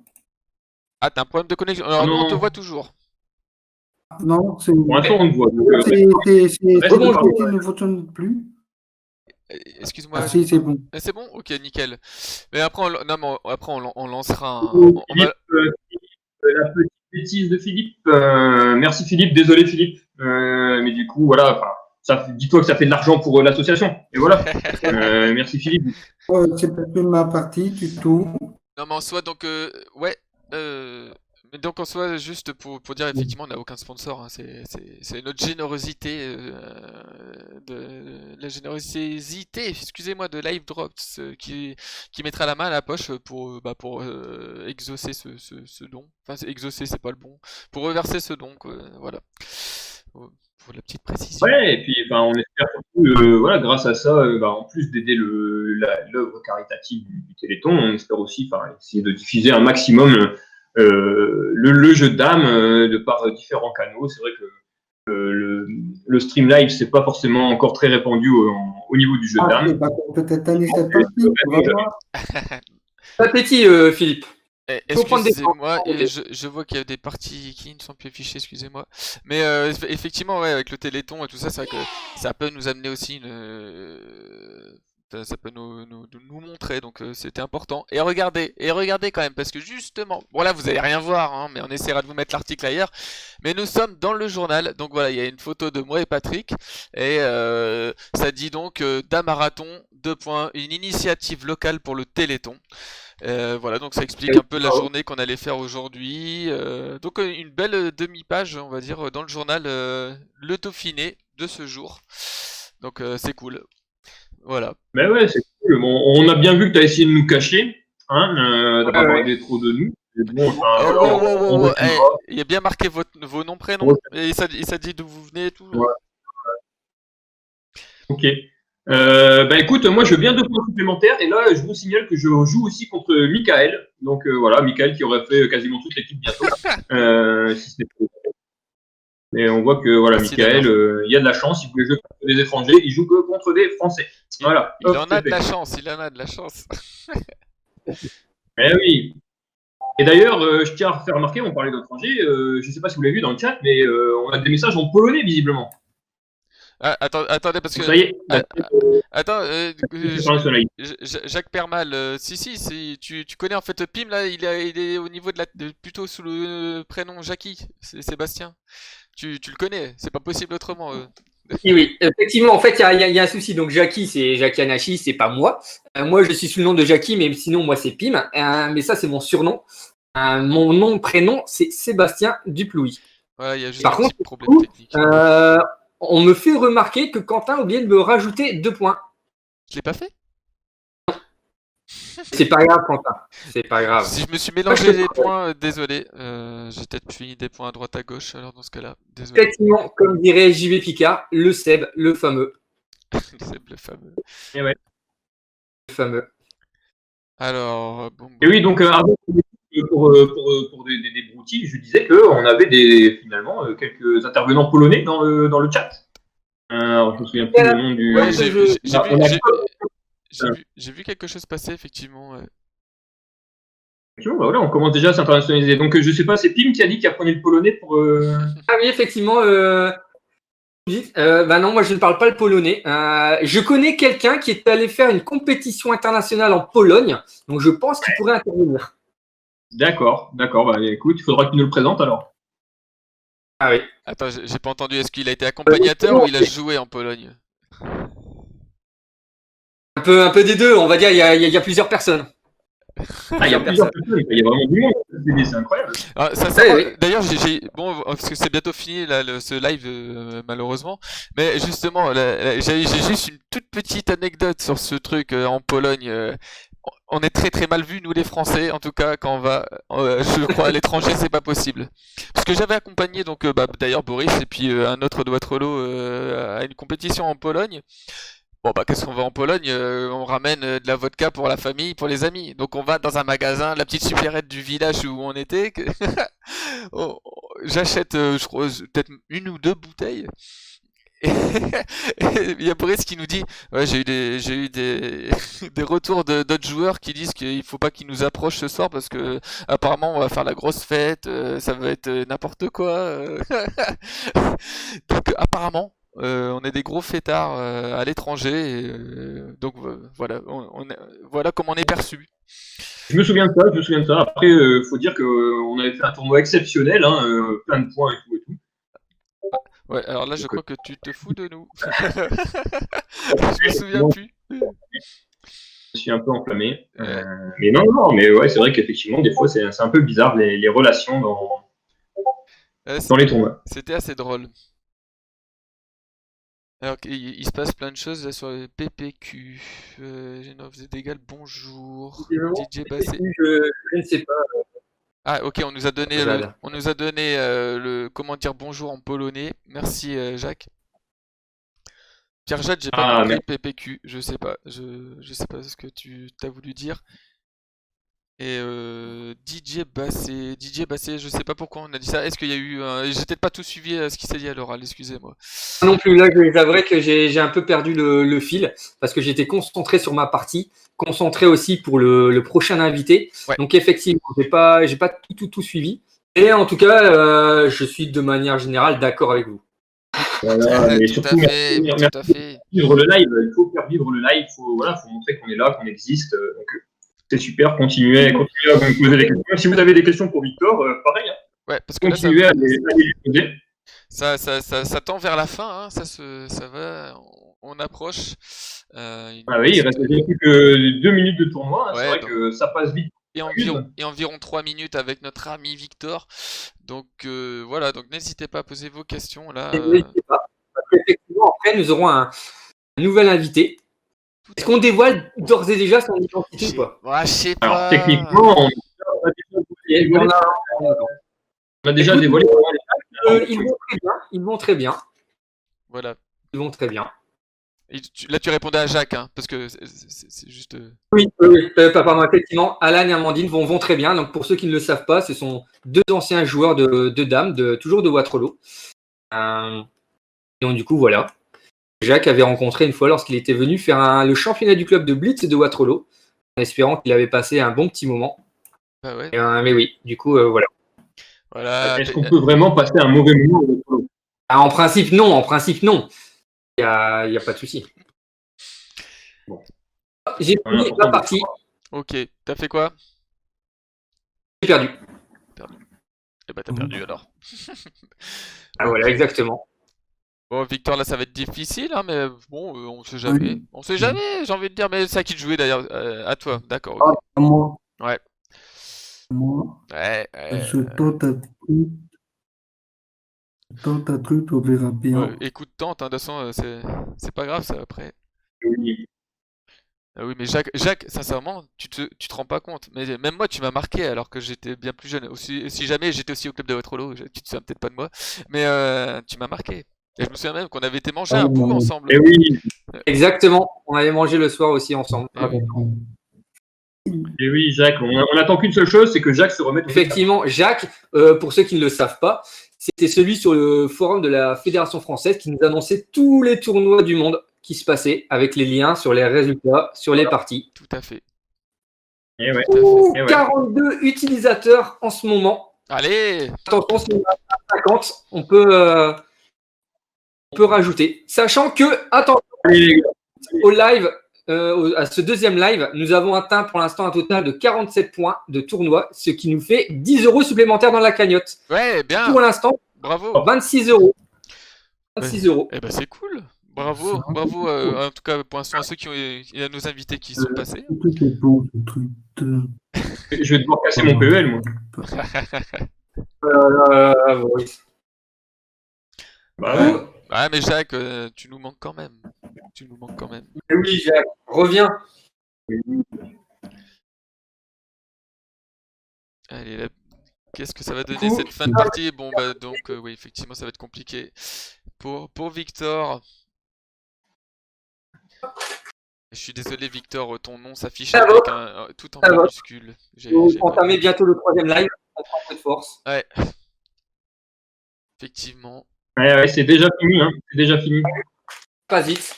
Ah, t'as un problème de connexion. Alors, nous, on Non. te voit toujours. Non, c'est Pour l'instant, on te voit. Donc, c'est bon, bon, qui ne fonctionne plus. Excuse-moi. Ah si, c'est bon. C'est bon? Ok, nickel. Mais après, on lancera un. Philippe, la petite bêtise de Philippe. Merci Philippe, désolé Philippe. Mais du coup, voilà, dis-toi que ça fait de l'argent pour l'association. Et voilà. Merci Philippe. C'est peut-être ma partie du tout. Non, mais en soi, donc, ouais. Mais donc, en soi, juste pour dire, effectivement, on n'a aucun sponsor. Hein, c'est notre générosité, la générosité, excusez-moi, de Live Drops qui mettra la main à la poche pour exaucer ce don. Enfin, exaucer, c'est pas le bon. Pour reverser ce don, quoi, voilà. Pour la petite précision. Ouais, et puis on espère surtout, voilà, grâce à ça, en plus d'aider l'œuvre caritative du Téléthon, on espère aussi essayer de diffuser un maximum le jeu de dames de par différents canaux. C'est vrai que le stream live, c'est pas forcément encore très répandu au niveau du jeu de dames. Peut-être année cette partie, on va voir. Appétit, Philippe. Excusez-moi, je vois qu'il y a des parties qui ne sont plus affichées, excusez-moi. Mais effectivement, ouais, avec le Téléthon et tout ça, c'est vrai que ça peut nous amener aussi ça peut nous montrer, donc c'était important. Et regardez quand même, parce que justement, bon là vous allez rien voir, hein, mais on essaiera de vous mettre l'article ailleurs. Mais nous sommes dans le journal, donc voilà, il y a une photo de moi et Patrick, et ça dit donc Damarathon, 2 points, une initiative locale pour le Téléthon. Voilà, donc ça explique un peu la journée qu'on allait faire aujourd'hui. Donc une belle demi-page, on va dire, dans le journal Le Dauphiné de ce jour. Donc c'est cool. Voilà. Mais ouais, c'est cool. Bon, on a bien vu que tu as essayé de nous cacher, hein, de pas parler trop de nous. Bon, il y a bien marqué vos noms, prénoms, et ça dit d'où vous venez et tout. Ouais. Ok. Écoute, moi je viens de points supplémentaires et là je vous signale que je joue aussi contre Michael. Donc voilà, Michael qui aurait fait quasiment toute l'équipe bientôt. Si ce n'est pas... Mais on voit que voilà, Michael, il y a de la chance, il voulait jouer contre des étrangers, il joue que contre des Français. Voilà. Il en a de la chance, Eh oui. Et d'ailleurs, je tiens à faire remarquer, on parlait d'étrangers, je ne sais pas si vous l'avez vu dans le chat, mais on a des messages en polonais visiblement. Attendez, parce que. Ça y est, Attends, international. Jacques Permal, si, tu connais en fait Pim là, il est au niveau plutôt sous le prénom Jackie, c'est Sébastien. Tu le connais, c'est pas possible autrement. Oui, effectivement, en fait, il y a un souci. Donc, Jackie, c'est Jackie Anachi, c'est pas moi. Moi, je suis sous le nom de Jackie, mais sinon, moi, c'est Pim. Mais ça, c'est mon surnom. Mon nom, prénom, c'est Sébastien Duplouy. Voilà, il y a juste Par un contre, petit problème technique. on me fait remarquer que Quentin a oublié de me rajouter 2 points. Je l'ai pas fait? C'est pas grave, Quentin. C'est pas grave. Si je me suis mélangé les points, désolé. J'ai peut-être fini des points à droite à gauche, alors dans ce cas-là, désolé. Effectivement, comme dirait JV Picard, le Seb, le fameux. C'est le fameux. Et ouais. Le fameux. Alors, bon. Et oui, donc avant pour des broutilles, je disais qu'on avait finalement quelques intervenants polonais dans le chat. Alors, je me souviens plus le nom du. Ouais, on a- j'ai vu quelque chose passer, effectivement. Ouais. Bah voilà, on commence déjà à s'internationaliser. Donc je sais pas, c'est Pim qui a dit qu'il apprenait le polonais pour. Ah oui, effectivement. Bah non, moi je ne parle pas le polonais. Je connais quelqu'un qui est allé faire une compétition internationale en Pologne, donc je pense qu'il pourrait intervenir. D'accord. Bah écoute, il faudra que tu nous le présentes alors. Ah oui. Attends, j'ai pas entendu. Est-ce qu'il a été accompagnateur ou il a joué en Pologne? Un peu des deux, on va dire, il y a plusieurs personnes. Ah, il y a plusieurs personnes, il y a vraiment du monde. C'est incroyable. Ah, oui. D'ailleurs, bon, parce que c'est bientôt fini là, ce live malheureusement, mais justement, j'ai juste une toute petite anecdote sur ce truc en Pologne. On est très très mal vus nous les Français, en tout cas quand on va, je crois à l'étranger, c'est pas possible. Parce que j'avais accompagné donc d'ailleurs Boris et puis un autre de Waterloo à une compétition en Pologne. Bon bah qu'est-ce qu'on va en Pologne? On ramène de la vodka pour la famille, pour les amis. Donc on va dans un magasin, la petite supérette du village où on était. J'achète, je crois, peut-être 1 ou 2 bouteilles. Et il y a Boris qui nous dit, ouais, j'ai eu des retours d'autres joueurs qui disent qu'il faut pas qu'ils nous approchent ce soir parce que apparemment on va faire la grosse fête, ça va être n'importe quoi. Donc apparemment. On est des gros fêtards à l'étranger, donc voilà, voilà comment on est perçu. Je me souviens de ça. Après, faut dire qu'on avait fait un tournoi exceptionnel, plein de points et tout. Ouais, alors là, je crois que tu te fous de nous. Je me souviens plus. Je suis un peu enflammé. Mais non, mais ouais, c'est vrai qu'effectivement, des fois, c'est un peu bizarre les relations dans les tournois. C'était assez drôle. Alors il se passe plein de choses là sur le PPQ. Genov Zedégal, bonjour. DJ Bassé. Je ne sais pas. Ah ok, on nous a donné le comment dire bonjour en polonais. Merci Jacques. Pierre Jade, j'ai pas compris PPQ, je sais pas. Je sais pas ce que tu t'as voulu dire. Et DJ Bassé, je sais pas pourquoi on a dit ça. Est-ce qu'il y a eu j'ai peut-être pas tout suivi ce qui s'est dit à l'oral, excusez-moi. Non plus, là, je avouerai que j'ai un peu perdu le fil parce que j'étais concentré sur ma partie, concentré aussi pour le prochain invité. Ouais. Donc effectivement, j'ai pas tout suivi. Et en tout cas, je suis de manière générale d'accord avec vous. Voilà, mais tout surtout, à fait. Vivre le live, il faut faire vivre le live, faut montrer qu'on est là, qu'on existe. Donc c'est super, continuez à me poser des questions. Si vous avez des questions pour Victor, pareil, Ouais, parce que continuez là, à les poser. ça tend vers la fin, hein, ça va, on approche. Ah oui, il reste plus que 2 minutes de tournoi, Ouais, c'est vrai que ça passe vite. Et environ 3 minutes avec notre ami Victor. Donc voilà, donc n'hésitez pas à poser vos questions là. N'hésitez pas, parce qu'effectivement, après, nous aurons un nouvel invité. Est-ce qu'on dévoile d'ores et déjà son identité ou pas? Ouais, je sais pas. Alors techniquement, on a déjà dévoilé. Ils vont très bien. Voilà. Ils vont très bien. Et là, tu répondais à Jacques, hein, parce que c'est juste. Oui, pardon, effectivement, Alan et Amandine vont très bien. Donc, pour ceux qui ne le savent pas, ce sont 2 anciens joueurs de dames, toujours de Waterloo. Et donc, du coup, voilà. Jacques avait rencontré une fois lorsqu'il était venu faire le championnat du club de Blitz de Waterloo, en espérant qu'il avait passé un bon petit moment. Bah ouais. Mais oui, du coup, voilà. Voilà. Est-ce qu'on peut vraiment passer un mauvais moment au Waterloo? En principe, non. Il n'y a pas de souci. Bon. J'ai On a fini la partie, Ok, t'as fait quoi? j'ai perdu. Eh bah t'as perdu alors. Ah, voilà, exactement. Bon, Victor, là, ça va être difficile, hein, mais bon, on sait jamais. Oui. On sait jamais, j'ai envie de dire, mais c'est à qui de jouer d'ailleurs? À toi, d'accord, Ah, ok. à moi. Ouais. Moi, Ouais, je tente un truc, on verra bien. ouais, écoute, tente, hein, de toute façon, c'est pas grave ça après. Oui. Ah oui, mais Jacques, sincèrement, tu te rends pas compte. Mais même moi, tu m'as marqué alors que j'étais bien plus jeune. Aussi, si jamais j'étais aussi au club de Waterloo, tu te souviens peut-être pas de moi, mais tu m'as marqué. Et je me souviens même qu'on avait été manger Ah, un bout non, ensemble. Et oui, Exactement. On avait mangé le soir aussi ensemble. Eh oui. et oui, Jacques, on attend qu'une seule chose, c'est que Jacques se remette au Effectivement, Jacques, pour ceux qui ne le savent pas, c'était celui sur le forum de la Fédération française qui nous annonçait tous les tournois du monde qui se passaient avec les liens sur les résultats, sur les parties. Tout à fait. Et ouais. Tout à fait. Ouh, Et ouais. 42 utilisateurs en ce moment. Allez! Attention, si on a 50, on peut rajouter. Sachant que, attention, Allez, les gars. au live, à ce deuxième live, nous avons atteint pour l'instant un total de 47 points de tournoi, ce qui nous fait 10 € supplémentaires dans la cagnotte. Ouais, bien! Pour l'instant, Bravo! 26 €. 26 €. Eh ben c'est cool! Bravo, C'est bravo, cool. en tout cas pour l'instant à ceux qui ont, et à nos invités qui sont passés. Tout est bon, ce truc. Je vais devoir casser mon PEL, moi. Oui. Bah ouais. Ouais, mais Jacques, tu nous manques quand même. Tu nous manques quand même. Mais oui, Jacques, reviens. Allez, là, qu'est-ce que ça va donner coup, cette fin de partie? Bon, bah donc, oui, effectivement, ça va être compliqué pour Victor. Je suis désolé, Victor, ton nom s'affiche Ça avec va. tout en Ça va. minuscule. Vous J'ai pas- entamez bientôt le troisième live. On prend un peu de force. Ouais. Effectivement. Ouais, c'est déjà fini, hein. C'est déjà fini. Pas vite.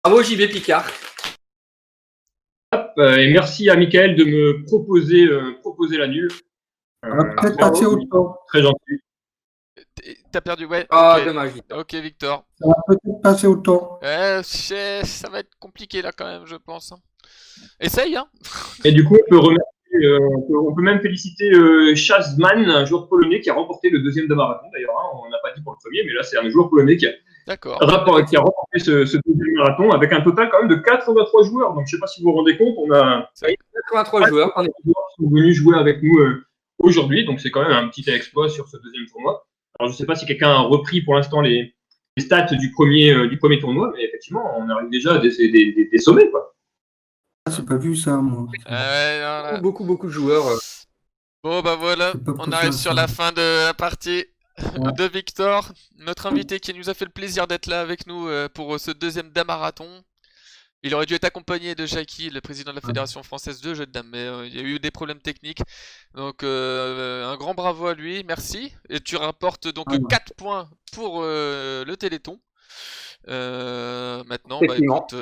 Bravo JB Picard. Et merci à Michael de me proposer la nulle. On va peut-être passer au temps. Très gentil. T'as perdu, ouais. Ah, Ok. dommage. Ok, Victor. Ça va peut-être passer au temps. Ça va être compliqué là quand même, je pense. Essaye, hein. Et du coup, on peut même féliciter Chazman, un joueur polonais qui a remporté le deuxième de marathon d'ailleurs. Hein. On n'a pas dit pour le premier, mais là c'est un joueur polonais qui a D'accord. remporté ce deuxième marathon avec un total quand même de 83 joueurs. Donc je ne sais pas si vous vous rendez compte, on a 83 joueurs. On est joueurs qui sont venus jouer avec nous aujourd'hui. Donc c'est quand même un petit exploit sur ce deuxième tournoi. Alors je ne sais pas si quelqu'un a repris pour l'instant les stats du premier tournoi, mais effectivement on arrive déjà à des sommets, quoi. Ah, j'ai pas vu ça, moi. Voilà. beaucoup de joueurs. Bon bah voilà, C'est pas on pour arrive ça, sur ça. la fin de la partie Ouais. de Victor, notre invité qui nous a fait le plaisir d'être là avec nous pour ce deuxième dame-marathon. Il aurait dû être accompagné de Jackie, le président de la Fédération française de jeux de dames, mais il y a eu des problèmes techniques. Donc un grand bravo à lui, merci. Et tu rapportes donc 4 points pour le Téléthon. Maintenant, bah Effectivement. écoute,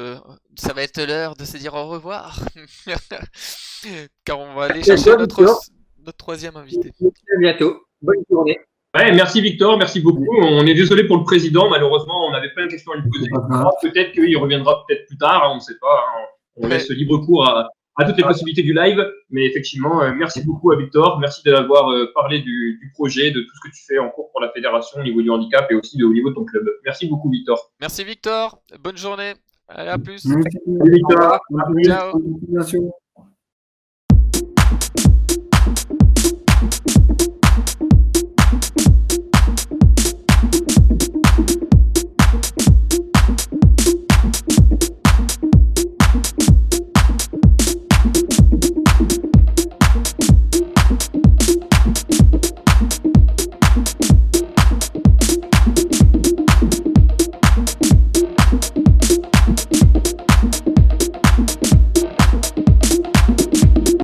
ça va être l'heure de se dire au revoir. Car on va aller chercher notre troisième invité. À bientôt. Bonne journée. Ouais, merci Victor, merci beaucoup. On est désolé pour le président, malheureusement, on avait plein de questions à lui poser. C'est pas grave. Peut-être qu'il reviendra peut-être plus tard, hein, on ne sait pas. Hein. On laisse libre cours à toutes les possibilités du live. Mais effectivement, merci beaucoup à Victor. Merci d'avoir parlé du projet, de tout ce que tu fais en cours pour la fédération au niveau du handicap et aussi au niveau de ton club. Merci beaucoup Victor. Merci Victor, bonne journée. Allez, à plus. Merci. Victor. Bonne Ciao. continuation.